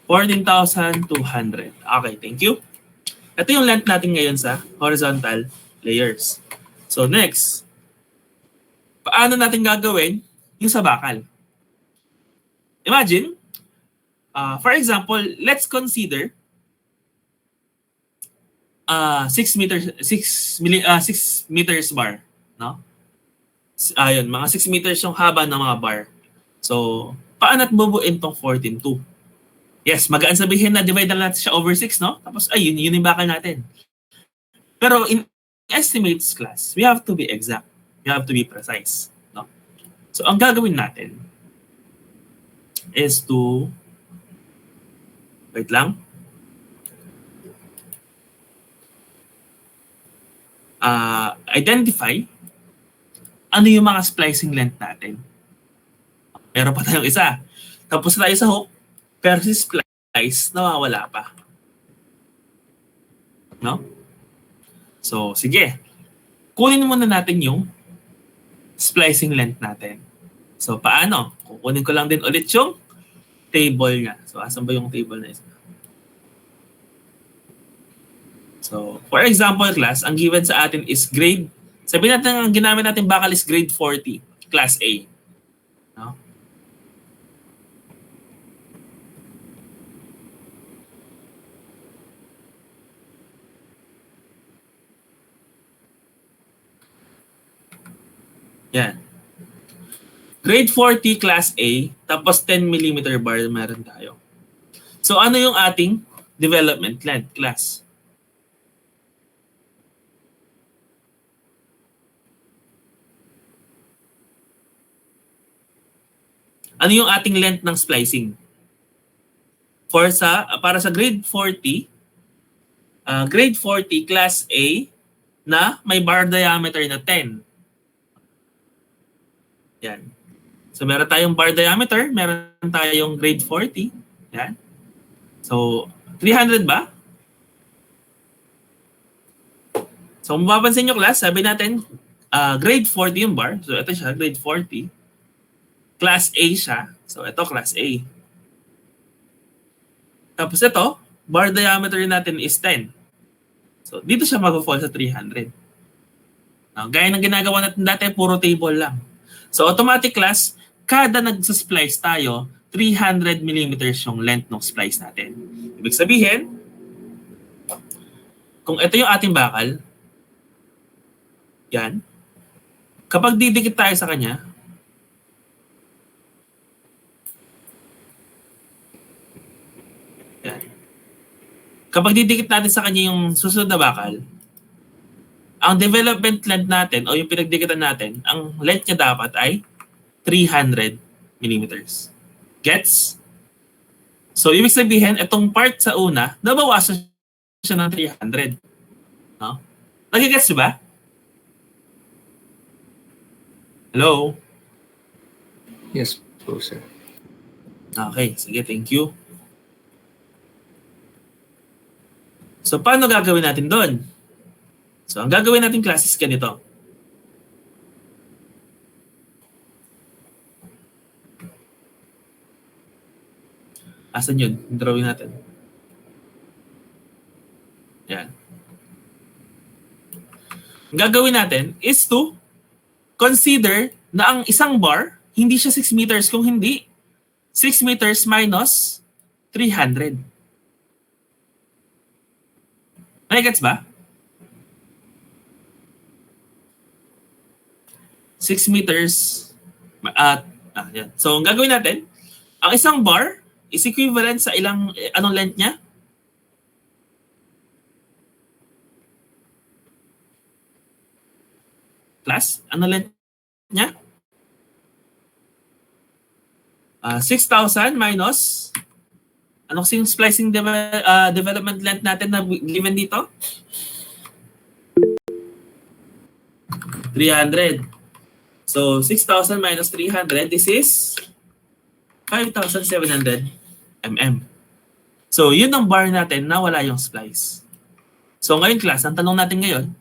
$14,200. Okay, thank you. Ito yung length natin ngayon sa horizontal layers. So next, paano natin gagawin yung sa bakal? imagine, for example, let's consider 6 meters bar, no? Ayun, mga 6 meters yung haba ng mga bar. So, paano at bubuin tong 14.2? Yes, magaan sabihin na divide na natin siya over 6, no? Tapos, ayun, yun yung bakal natin. Pero in estimates class, we have to be exact. We have to be precise, no? So, ang gagawin natin is to, wait lang, identify ano yung mga splicing length natin. Meron pa tayong isa. Tapos tayo sa hook, pero si splice, nawawala pa. No? So, sige. Kunin muna natin yung splicing length natin. So, paano? Kukunin ko lang din ulit yung table niya. So, asan ba yung table na isa? So, for example, class, ang given sa atin is grade. Sabihin natin ang ginamit natin bakal is grade 40, class A. No? Yan. Grade 40 class A, tapos 10 mm bar meron tayo. So ano yung ating development length class? Ano yung ating length ng splicing? Para sa grade 40, grade 40 class A na may bar diameter na 10. Yan. So meron tayong bar diameter, meron tayong grade 40. Yan. So 300 ba? So kung mapapansin nyo class, sabi natin grade 40 yung bar. So ito siya, grade 40. Class A siya. So ito class A. Tapos ito, bar diameter natin is 10. So dito siya mag-fall sa 300. Now, gaya ng ginagawa natin dati, puro table lang. So automatic class, kada nag-splice tayo, 300 mm yung length ng splice natin. Ibig sabihin, kung ito yung ating bakal, yan, kapag didikit tayo sa kanya, yan, kapag didikit natin sa kanya yung susunod na bakal, ang development length natin o yung pinagdikitan natin, ang length niya dapat ay 300 millimeters. Gets? So, ibig sabihin, itong part sa una, nabawasan siya ng 300. No? Nagigets ba? Hello? Yes po, sir. Okay, sige, thank you. So, paano gagawin natin doon? So, ang gagawin natin classes ganito. Asan yun? Yung drawing natin. Yan. Ang gagawin natin is to consider na ang isang bar, hindi siya 6 meters. Kung hindi, 6 meters minus 300. Nagigets ba? 6 meters yan. So, ang gagawin natin, ang isang bar is equivalent sa anong length niya? Class, anong length niya? 6,000 minus ano kasi yung splicing development length natin na given dito? 300. So, 6,000 minus 300, this is 5,700 mm. So, yun ang bar natin na wala yung splice. So, ngayon class, ang tanong natin ngayon,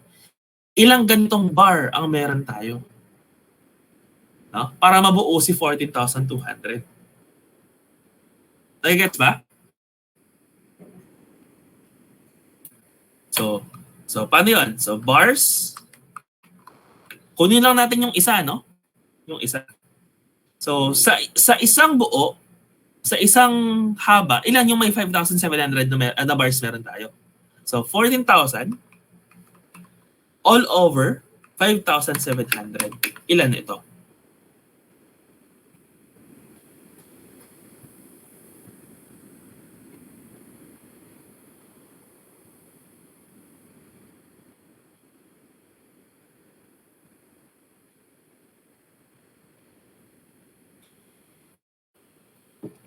ilang ganitong bar ang meron tayo? No? Para mabuo si 14,200. Nagigets ba? So, paano yun? So, bars, kunin lang natin yung isa, no? Yung isa. So, sa isang buo, sa isang haba, ilan yung may 5,700 na bars meron tayo? So, 14,000 all over 5,700. Ilan ito?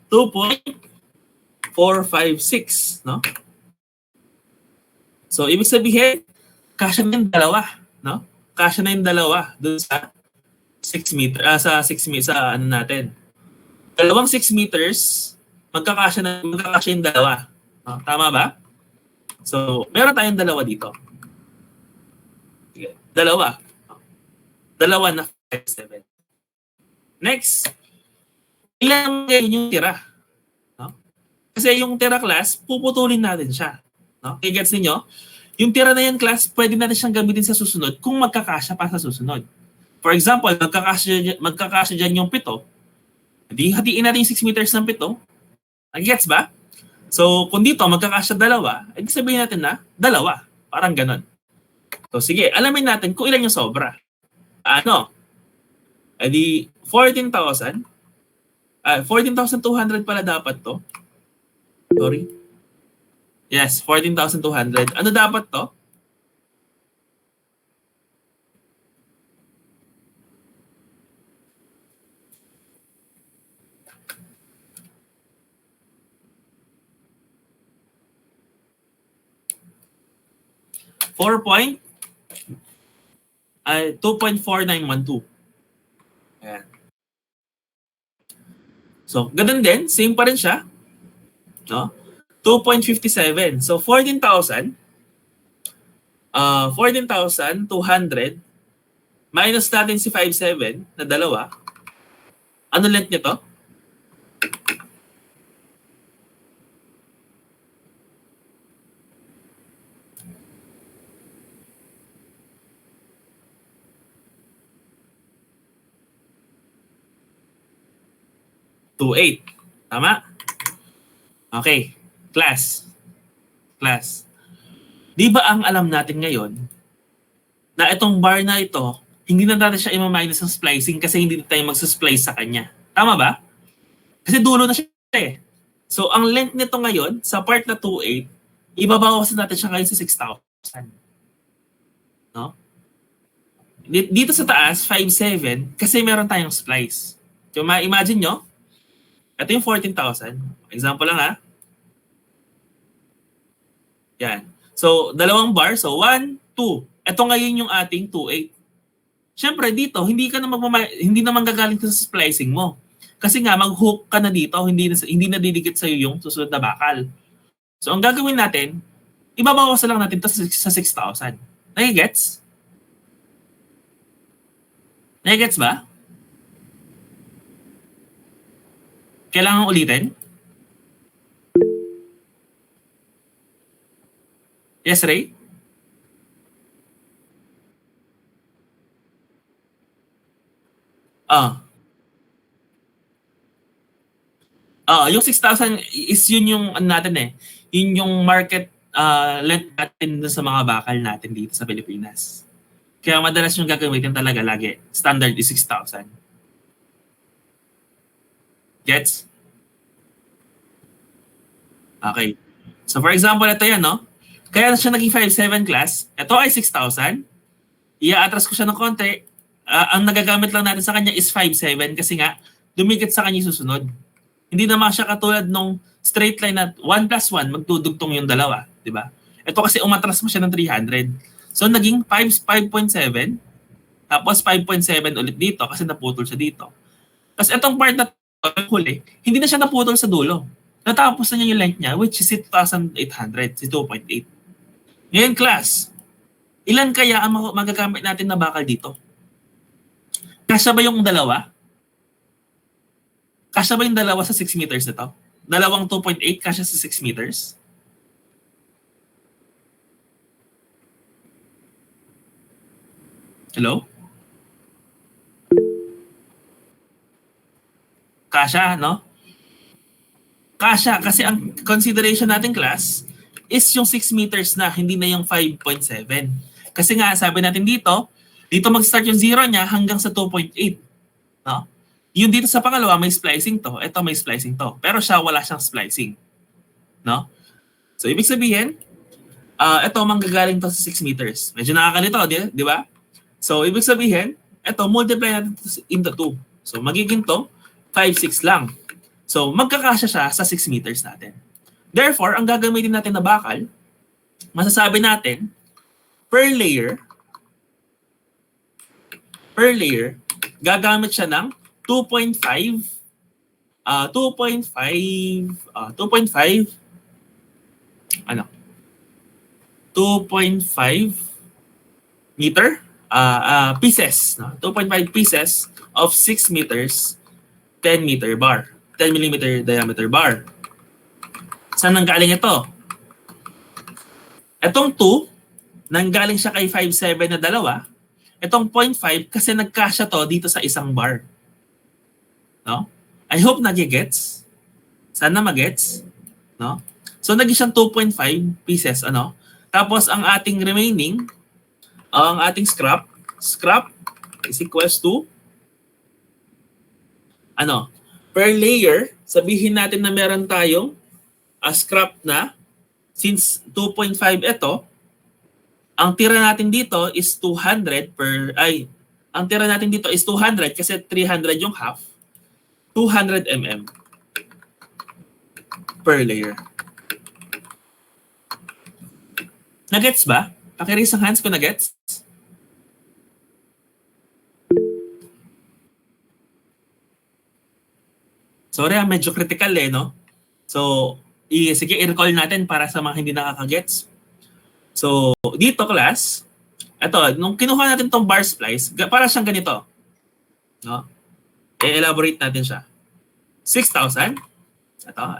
$2.456, no? So, ibig sabihin, kasya na yung dalawa, no? Kasya na yung dalawa doon sa 6 meter, sa 6 meter, sa ano natin. Dalawang 6 meters, magkakasya yung dalawa. No? Tama ba? So, meron tayong dalawa dito. Sige, dalawa. Dalawa na 5.7. Next, ilan ngayon yung tira? No? Kasi yung tira class, puputulin natin siya. No? Okay, gets ninyo? Yung tira na yan class, pwede natin siyang gamitin sa susunod kung magkakasya pa sa susunod. For example, magkakasya dyan yung 7. Hindi, hatiin natin yung 6 meters ng 7. Nag-gets ba? So, kung dito magkakasya dalawa, ibig sabihin natin na dalawa. Parang ganon. So, sige, alamin natin kung ilan yung sobra. Ano? E di, 14,000. 14,200 pala dapat to. Sorry. Yes, 14,200. Ano dapat to? $2.4912. Ayan. So, ganun din. Same pa rin siya. No? 2.57. So, 14,000. 14,200. Minus natin si 5.7 na dalawa. Ano length nito? Tama? Okay. Class. Di ba ang alam natin ngayon na itong bar na ito, hindi na natin siya i-minus ng splicing kasi hindi na tayo mag-splice sa kanya. Tama ba? Kasi dulo na siya eh. So, ang length nito ngayon, sa part na 2.8, ibabawasan natin siya ngayon sa 6,000. No? Dito sa taas, 5.7, kasi meron tayong splice. So, ma-imagine nyo, ito yung 14,000. Example lang ha. Yan. So, dalawang bar. So, 1, 2. Ito ngayon yung ating 2.8. Siyempre, dito, hindi naman gagaling sa splicing mo. Kasi nga, mag-hook ka na dito, hindi na didikit sa'yo yung susunod na bakal. So, ang gagawin natin, ibabawas lang natin ito sa 6,000. Nagigets? Nagigets ba? Kailangan ulitin? Yes, Ray? Yung 6,000 is yun yung ano natin eh. Yun yung market length natin sa mga bakal natin dito sa Pilipinas. Kaya madalas yung gagamitin talaga lagi. Standard is 6,000. Gets? Okay. So for example, ito yan, no? Kaya siya naging 5.7 class. Ito ay 6,000. Ia-atras ko siya ng konti. Ang nagagamit lang natin sa kanya is 5.7 kasi nga, dumikit sa kanya yung susunod. Hindi naman siya katulad nung straight line na 1 plus 1, magdudugtong yung dalawa. Diba? Ito kasi umatras mo siya ng 300. So naging 5.7, tapos 5.7 ulit dito kasi naputol siya dito. Kasi itong part na huli, hindi na siya naputol sa dulo. Natapos na niya yung length niya, which is 2,800, si 2.8. Ngayon class, ilan kaya ang magagamit natin na bakal dito? Kasya ba yung dalawa? Kasya ba yung dalawa sa 6 meters na to? Dalawang 2.8 kasya sa 6 meters? Hello? Kasya, no? Kasya, kasi ang consideration natin class is yung 6 meters na, hindi na yung 5.7. Kasi nga, sabi natin dito mag-start yung zero niya hanggang sa 2.8. No? Yung dito sa pangalawa, may splicing to. Ito may splicing to. Pero siya, wala siyang splicing. No? So, ibig sabihin, ito manggagaling to sa 6 meters. Medyo nakakalito, di ba? So, ibig sabihin, ito, multiply natin into 2. So, magiging to, 5, 6 lang. So, magkakasya siya sa 6 meters natin. Therefore, ang gagamitin natin na bakal, masasabi natin, per layer, gagamit siya ng 2.5 meter pieces, no? 2.5 pieces of 6 meters 10 meter bar, 10 millimeter diameter bar. Saan nanggaling ito? Itong 2, nanggaling siya kay 5.7 na dalawa. Itong 0.5 kasi nagkasya to dito sa isang bar. No? I hope nagigets. Sana magets. No? So naging siyang 2.5 pieces. Ano? Tapos ang ating remaining, ang ating scrap is equals to per layer, sabihin natin na meron tayong scrap na, since 2.5 ito, ang tira natin dito is 200 ang tira natin dito is 200 kasi 300 yung half, 200 mm per layer. Nagets ba? Pakiraise ang hands ko, nagets? Sorry, medyo critical no? So, sige, i-recall natin para sa mga hindi nakakagets. So, dito class, ito, nung kinuha natin tong bar splice, para siyang ganito. No? I-elaborate natin siya. 6,000.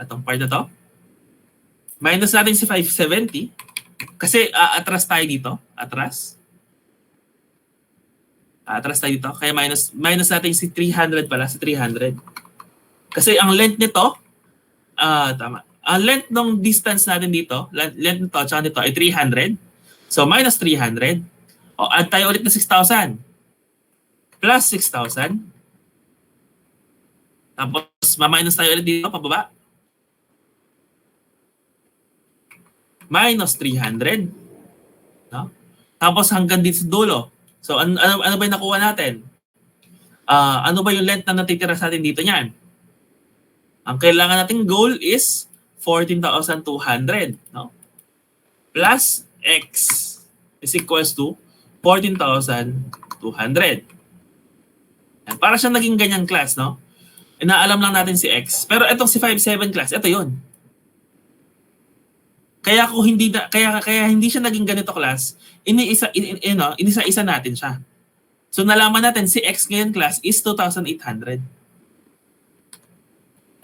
Itong part na to. Minus natin si 570. Kasi atras tayo dito. Atras tayo dito. Kaya minus natin si 300 pala. Si 300. Kasi ang length nito, tama. Ang length ng distance natin dito, length nito, tsaka nito ay 300. So, minus 300. O, add tayo ulit na 6,000. Plus 6,000. Tapos, ma-minus tayo ulit dito, pababa. Minus 300. No? Tapos, hanggang dito sa dulo. So, ano ba yung nakuha natin? Ano ba yung length na natitira sa atin dito niyan? Ang kailangan nating goal is 14,200, no? Plus x is equals to 14,200. Para siya naging ganyang class, no? Inaalam lang natin si x. Pero itong si 5.7 class, ito 'yun. Kaya hindi siya naging ganito class, inisa-isa natin siya. So nalaman natin si x ngayon class is 2,800.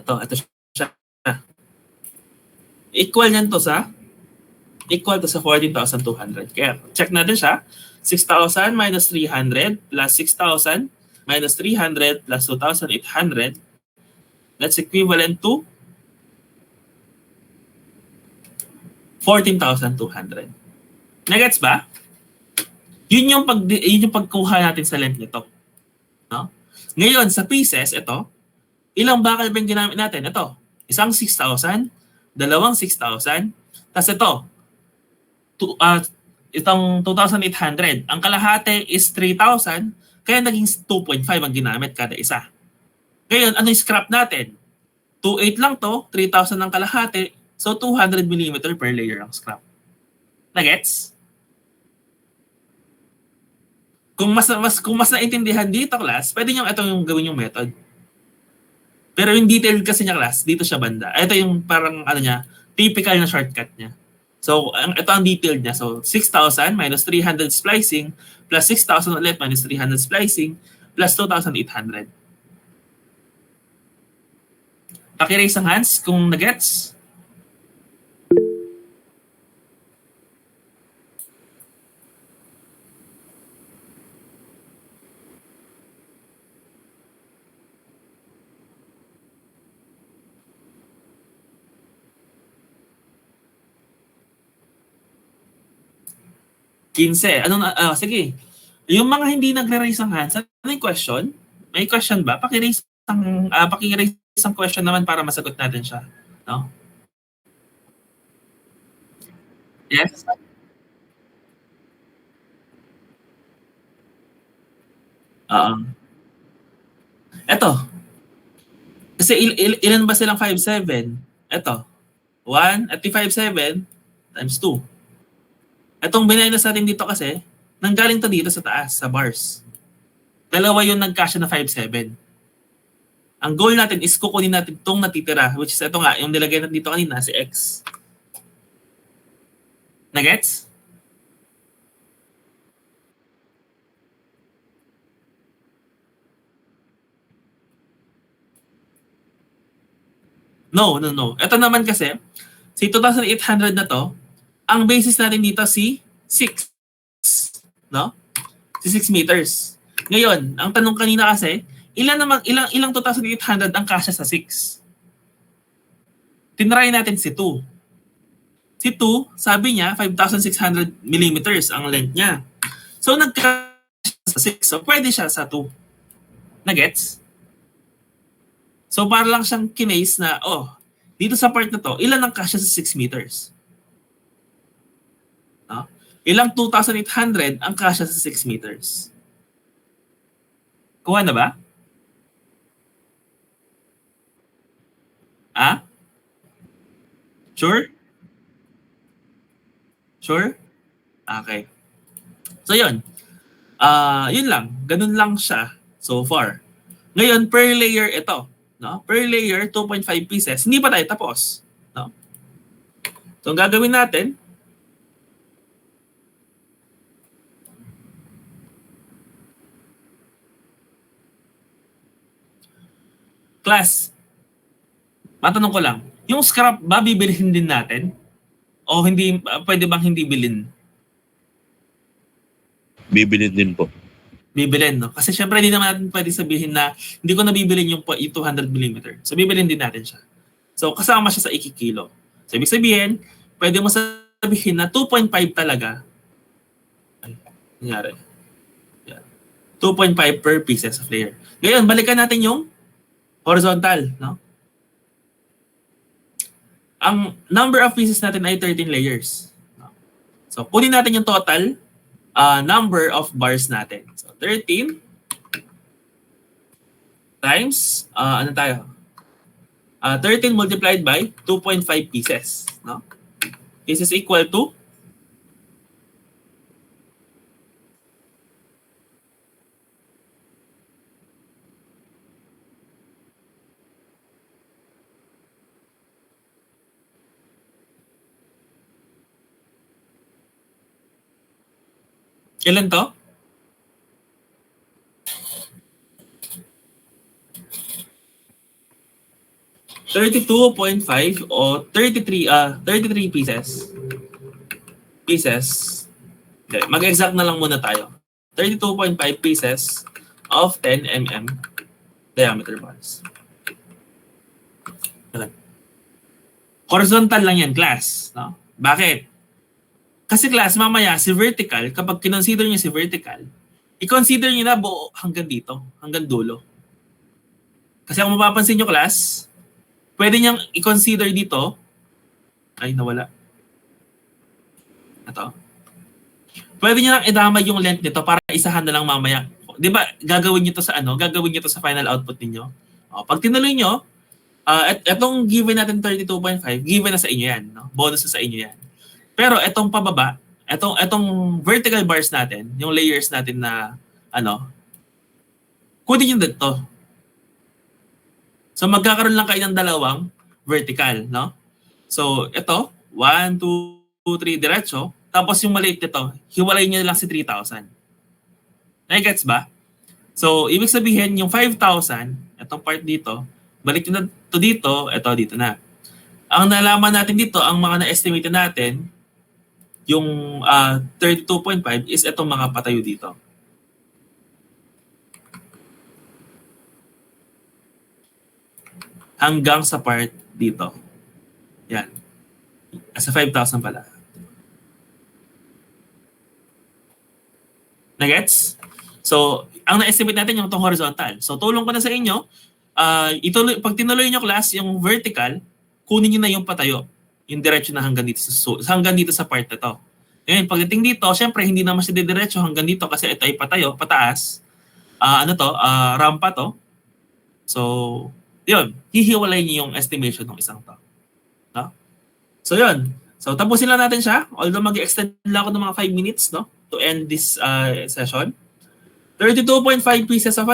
Ito siya. Equal to sa 14,200. Kaya check natin siya. 6,000 minus 300 plus 6,000 minus 300 plus 2,800. That's equivalent to 14,200. Nagets ba? Yun yung pagkuha natin sa length nito. No? Ngayon, sa pieces, ito, ilang bakal ba yung ginamit natin? Ito, isang 6,000, dalawang 6,000, tapos itong 2,800. Ang kalahati is 3,000, kaya naging 2.5 ang ginamit kada isa. Ngayon, ano yung scrap natin? 2.8 lang to, 3,000 ang kalahati, so 200 mm per layer ang scrap. Nagets? Kung mas naintindihan dito, class, pwede nyo ito yung gawin yung method. Pero yung detailed kasi niya, class, dito siya banda. Ito yung parang typical na shortcut niya. So, ito ang detailed niya. So, 6,000 minus 300 splicing plus 6,000 ulit minus 300 splicing plus 2,800. Paki-raise ang hands kung nagets. 15. Sige. Yung mga hindi nagre-raise ng hands, ano yung question? May question ba? Paki-raise ang question naman para masagot natin siya. No? Yes? Oo. Eto. Kasi ilan ba silang 5'7"? Eto. 1 at 5'7" times 2. Etong binayos natin dito kasi, nanggaling to dito sa taas, sa bars. Dalawa yung nagkasya na 5'7". Ang goal natin is kukunin natin itong natitira, which is ito nga, yung nilagay natin dito kanina, si X. Nagets? No. Ito naman kasi, si 2,800 na to, ang basis natin dito si 6. No? Si 6 meters. Ngayon, ang tanong kanina kasi, ilang 2,800 ang kasya sa 6? Tinry natin si 2. Si 2, sabi niya, 5,600 millimeters ang length niya. So, nagkasya sa 6. So, pwede siya sa 2. Nagets? So, para lang siyang kinase na, dito sa part na to, ilan ang kasya sa 6 meters? No? Ilang 2,800 ang kasya sa 6 meters? Kuha na ba? Sure? Sure? Okay. So, yun. Yun lang. Ganun lang siya so far. Ngayon, per layer ito. No? Per layer, 2.5 pieces. Hindi pa tayo tapos. No? So, ang gagawin natin, class, matanong ko lang, yung scrap ba bibilihin din natin? O hindi, pwede bang hindi bilhin? Bibilin din po. Bibilin, no? Kasi syempre hindi naman natin pwede sabihin na hindi ko nabibilin yung 200 mm. So bibilin din natin siya. So kasama siya sa ikikilo. So ibig sabihin, pwede mo sabihin na 2.5 talaga. Ay, nangyari. Yeah. 2.5 per pieces of layer. Ngayon, balikan natin yung horizontal, no? Ang number of pieces natin ay 13 layers. No? So kunin natin yung total number of bars natin. So 13 times, ano tayo? 13 multiplied by 2.5 pieces. No? This is equal to ilan to? $32.5 o 33 pieces. Okay, mag-exact na lang muna tayo. 32.5 pieces of 10 mm diameter bars. Horizontal lang yan, class. No? Bakit? Kasi class, mamaya si vertical, kapag kinonsider niyo si vertical, i-consider niyo na buo hanggang dito, hanggang dulo. Kasi kung mapapansin niyo class, pwede niyang i-consider dito, ay nawala. Ito. Pwede niyo lang idamay yung length nito para isahan na lang mamaya. 'Di ba? Gagawin niyo to sa Gagawin niyo to sa final output ninyo. Pag tinuloy niyo, etong given natin 32.5, given na sa inyo 'yan, no? Bonus na sa inyo 'yan. Pero etong pababa, etong vertical bars natin, yung layers natin na kunin niyo dito. So magkakaroon lang kayo ng dalawang vertical, no? So ito, 1, 2, 3 diretso. Tapos yung maliit nito, hiwalay niyo lang si 3,000. Nai-gets ba? So ibig sabihin yung 5,000, itong part dito, balik nyo na to dito, dito na. Ang nalaman natin dito, ang mga na-estimate natin, yung 32.5 is itong mga patayo dito. Hanggang sa part dito. Yan. Sa 5,000 pala. Nagets? So, ang na-estimate natin yung itong horizontal. So, tulong ko na sa inyo, pag tinuloy nyo class, yung vertical, kunin nyo na yung patayo. Yung diretso na hanggang dito sa part na to. Ngayon, pagdating dito, syempre, hindi naman siya diretso hanggang dito kasi ito ay patayo, pataas. Rampa to. So, yun, hihiwalay niyo yung estimation ng isang to. No? So, yun. So, tapusin lang natin siya. Although mag-extend lang ako ng mga 5 minutes, no? To end this session. 32.5 pieces of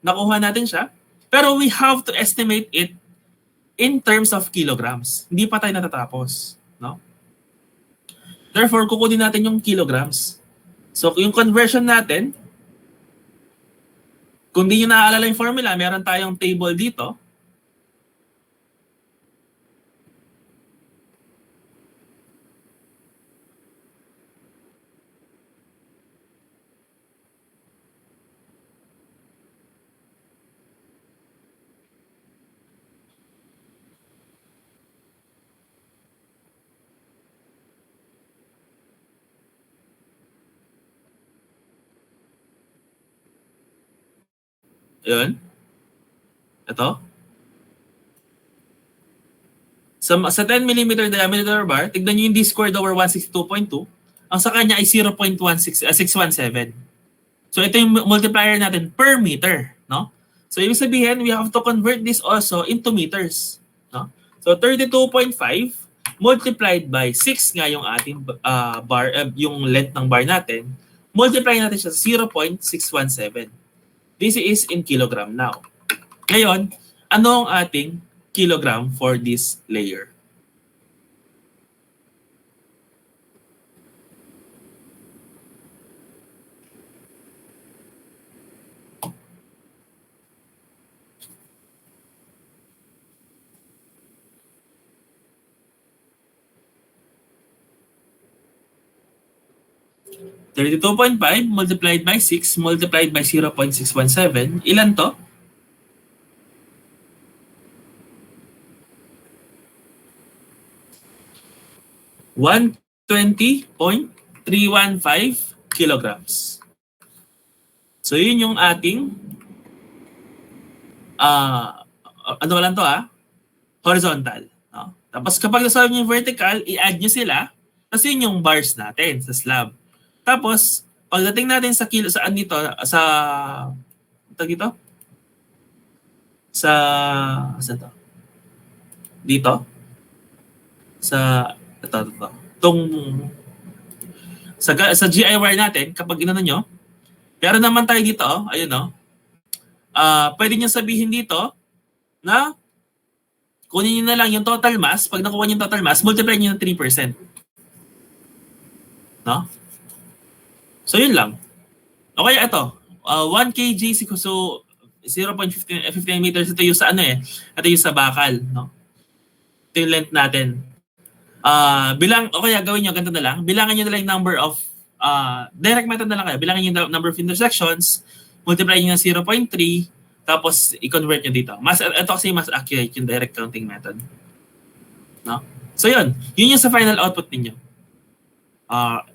nakuha natin siya. Pero we have to estimate it in terms of kilograms. Hindi pa tayo natatapos, no? Therefore, kukunin natin yung kilograms. So, yung conversion natin, kung di nyo naaalala yung formula, meron tayong table dito. Yun. Ito. Sa 10 mm diameter bar, tignan nyo yung d squared over 162.2. Ang sa kanya ay 0.617. So ito yung multiplier natin per meter, no? So ibig sabihin, we have to convert this also into meters, no? So 32.5 multiplied by 6 nga yung ating yung length ng bar natin. Multiply natin siya sa 0.617. This is in kilogram now. Ngayon, ano ang ating kilogram for this layer? $32.5 multiplied by 6 multiplied by 0.617. Ilan to? $120.315 kilograms. So yun yung ating ano lang to horizontal. No? Tapos kapag nasolve nyo yung vertical, i-add nyo sila. Tapos yun yung bars natin sa slab. Tapos, pagdating natin sa saan dito, saan to? Saan to? Dito? Sa GI wire natin, kapag inano nyo, pero naman tayo dito, ayun pwede nyo sabihin dito na kunin nyo na lang yung total mass. Pag nakuha nyo yung total mass, multiply nyo ng 3%. No? So, yun lang. Okay, ito. 1 kg, so 0.15 meters. Ito yung sa Ito yung sa bakal. No? Ito yung length natin. Gawin nyo, ganito na lang. Bilangan nyo na lang yung number of, direct method na lang kayo. Bilangan nyo yung number of intersections, multiply nyo ng 0.3, tapos i-convert nyo dito. Ito kasi mas accurate yung direct counting method. No? So, yun. Yun yung sa final output ninyo.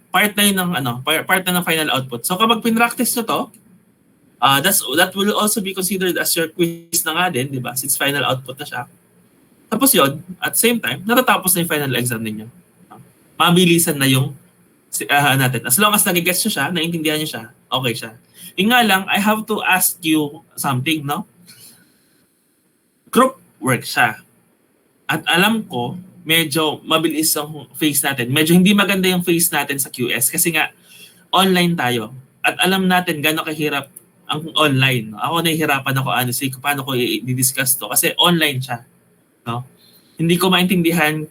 Part na yun part na ng final output. So kapag pinractice nyo to, that will also be considered as your quiz na nga din, di ba? Since final output na siya. Tapos yun, at the same time, natatapos na yung final exam ninyo. Mabilisan na yung natin. As long as nagigets nyo siya, naintindihan nyo siya, okay siya. Yung nga lang, I have to ask you something, no? Group work siya. At alam ko, medyo mabilis ang phase natin. Medyo hindi maganda yung phase natin sa QS kasi nga online tayo. At alam natin gano'ng kahirap ang online. No? Ako nahihirapan ako honestly kung paano ko i-discuss to kasi online siya. No? Hindi ko maintindihan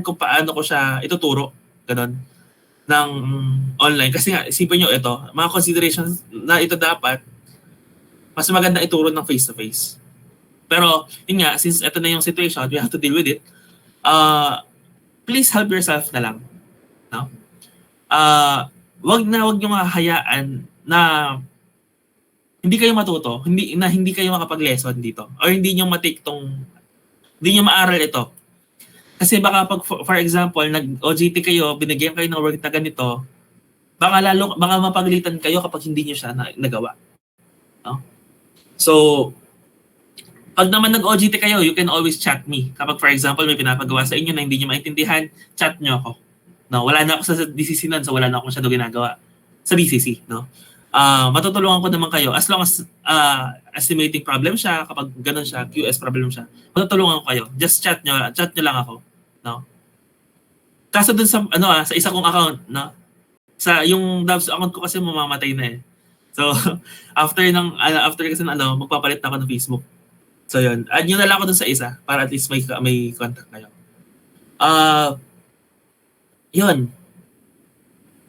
kung paano ko siya ituturo. Ganon. Ng online. Kasi nga, isipin nyo ito, mga considerations na ito dapat mas maganda ituro ng face-to-face. Pero, yun nga, since ito na yung situation, we have to deal with it. Please help yourself na lang. No? Wag nyo hayaan na hindi kayo matuto, hindi kayo makapag-lesson dito or hindi nyo hindi nyo maaral ito. Kasi baka pag for example, nag-OJT kayo, binigyan kayo ng work na ganito, baka mapagalitan kayo kapag hindi niyo siya nagawa. No? So, pag naman nag-OJT kayo, you can always chat me. Kapag for example, may pinapagawa sa inyo na hindi niyo maintindihan, chat niyo ako. No, wala na ako sa DCC nun, so wala na akong masyado ginagawa sa DCC. No? Matutulungan ko naman kayo as long as estimating problem siya, kapag ganun siya, QS problem siya, matutulungan ko kayo. Just chat nyo lang ako. No? Kaso dun sa, sa isa kong account, no? Sa yung Doves account ko kasi mamamatay na eh. So, after kasi magpapalit na ako ng Facebook. So, yun. Add nyo na lang ako dun sa isa para at least may contact kayo. Yun.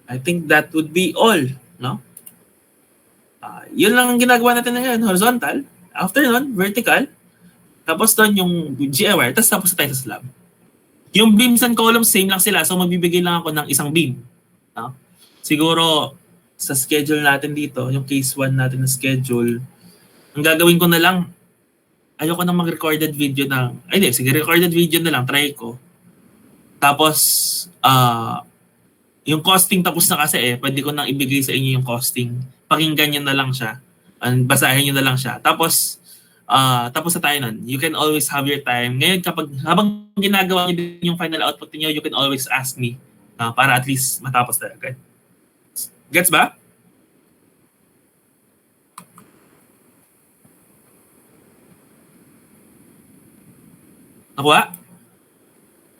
I think that would be all, no? Yun lang ang ginagawa natin ngayon, horizontal. After nun, vertical. Tapos doon yung GWire, tapos tayo sa slab. Yung beams and columns, same lang sila. So, magbibigay lang ako ng isang beam. No? Siguro, sa schedule natin dito, yung case 1 natin na schedule, ang gagawin ko na lang, ayoko nang mag-recorded video sige, recorded video na lang, try ko. Tapos, yung costing tapos na kasi pwede ko nang ibigay sa inyo yung costing. Pakinggan nyo na lang siya. Basahin nyo na lang siya. Tapos na tayo nun. You can always have your time. Ngayon, habang ginagawa nyo din yung final output niyo, you can always ask me para at least matapos na agad. Gets ba? Nakuha?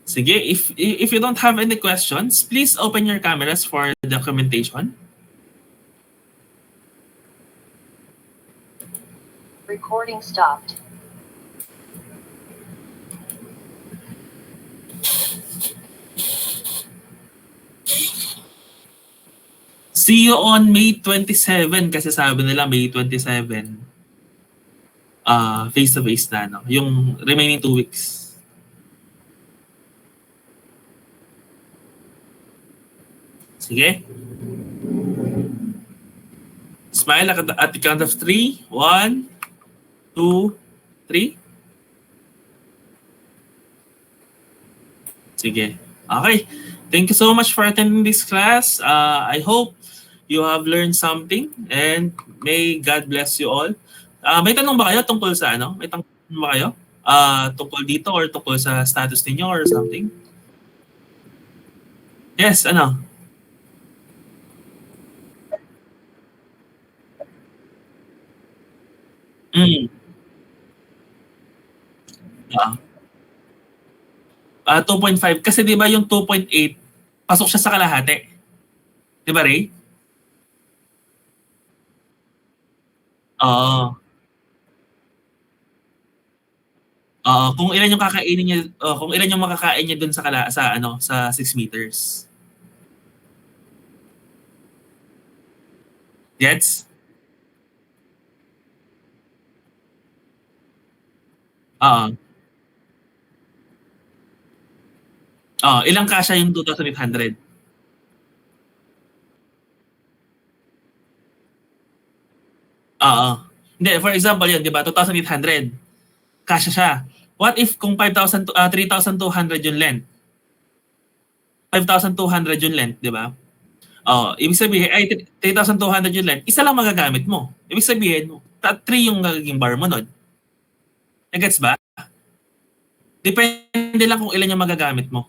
Sige, if you don't have any questions, please open your cameras for the documentation. Recording stopped. See you on May 27 kasi sabi nila May 27. Face-to-face na, no? Yung remaining 2 weeks. Sige. Smile at the count of 3. 1, 2, 3. Sige. Okay. Thank you so much for attending this class. I hope you have learned something and may God bless you all. May tanong ba kayo tungkol sa ano? May tanong ba kayo? Tungkol dito or tungkol sa status ninyo or something? Yes, ano? Mm. 2.5 kasi 'di ba yung 2.8 pasok siya sa kalahati. 'Di ba, Ray? Oo. Kung ilan yung kakainin niya, kung ilan yung makakain niya dun sa 6 meters. Gets? Ilang kasya yung 2,800? Hindi, for example yun, di ba? 2,800. Kasya siya. What if kung 3,200 yung length? 5,200 yung length, di ba? Ibig sabihin, 3,200 yung length, isa lang magagamit mo. Ibig sabihin, 3 yung nagiging bar mo nun. Nagets ba? Depende lang kung ilan yung magagamit mo.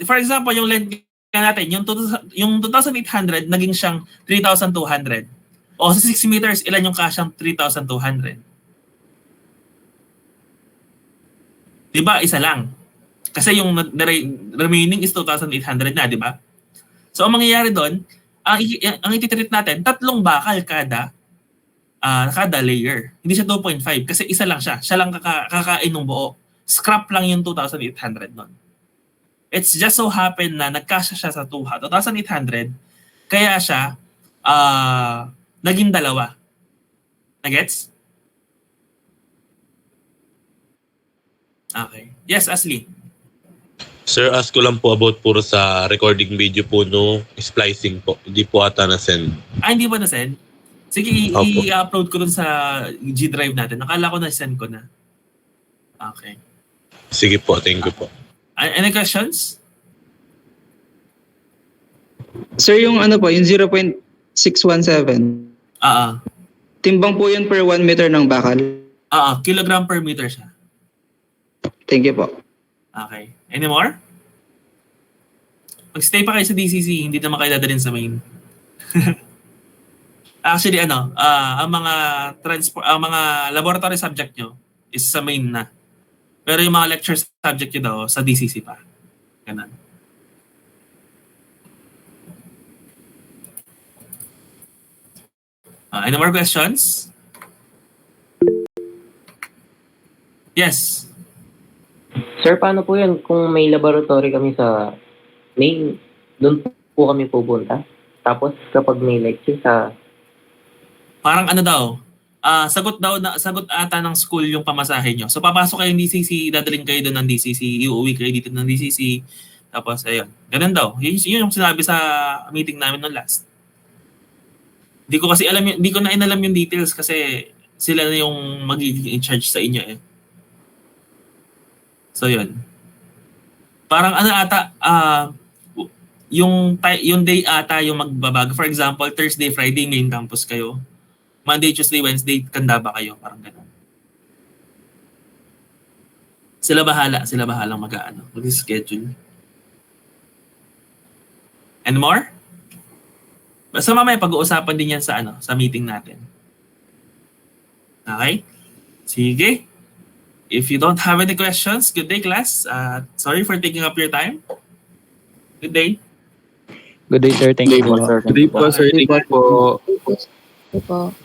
For example, yung length natin, yung 2,800 naging siyang 3,200. O sa 6 meters, ilan yung kasyang 3,200? Diba? Isa lang. Kasi yung remaining is 2,800 na, di ba? So, ang mangyayari doon, ang ititreat natin, 3 bakal kada layer. Hindi siya 2.5 kasi isa lang siya. Siya lang kakain ng buo. Scrap lang yung 2,800 nun. It's just so happen na nagkasya siya sa 2,800 kaya siya naging 2. Nagets? Okay. Yes, Ashley. Sir, ask ko lang po about puro sa recording video po no splicing po. Hindi po ata na-send. Hindi ba na-send? Sige, i-upload ko dun sa G Drive natin. Nakala ko na-send ko na. Okay. Sige po, thank you po. Any questions? Sir, yung ano po, yung 0.617, timbang po yun per 1 meter ng bakal. Kilogram per meter siya. Thank you po. Okay. Any more? Mag-stay pa kayo sa DCC, hindi naman kayo dadalhin sa main. Actually, ang mga laboratory subject nyo is sa main na. Pero yung mga lecture subject nyo daw, sa DCC pa. Ganun. Any more questions? Yes. Sir, paano po yun kung may laboratory kami sa main, doon po kami pupunta? Tapos kapag may lecture sa... Parang ano daw, sagot ata ng school yung pamasahe nyo. So papasok kayo ng DCC, dadaling kayo doon ng DCC, uuwi kayo dito ng DCC. Tapos ayun, ganun daw. Yun yung sinabi sa meeting namin noong last. Hindi ko na inalam yung details kasi sila na yung magiging in charge sa inyo eh. So yun. Parang ano ata, yung day ata yung magbabago. For example, Thursday, Friday main campus kayo. Monday, Tuesday, Wednesday, Kandaba kayo. Parang gano'n. Sila bahalang mag-schedule. And more? Basta mamaya pag-uusapan din yan sa meeting natin. Okay? Sige. If you don't have any questions, good day class. Sorry for taking up your time. Good day. Good day, sir. Thank you po. Good day po, sir. Thank you po. Ito po.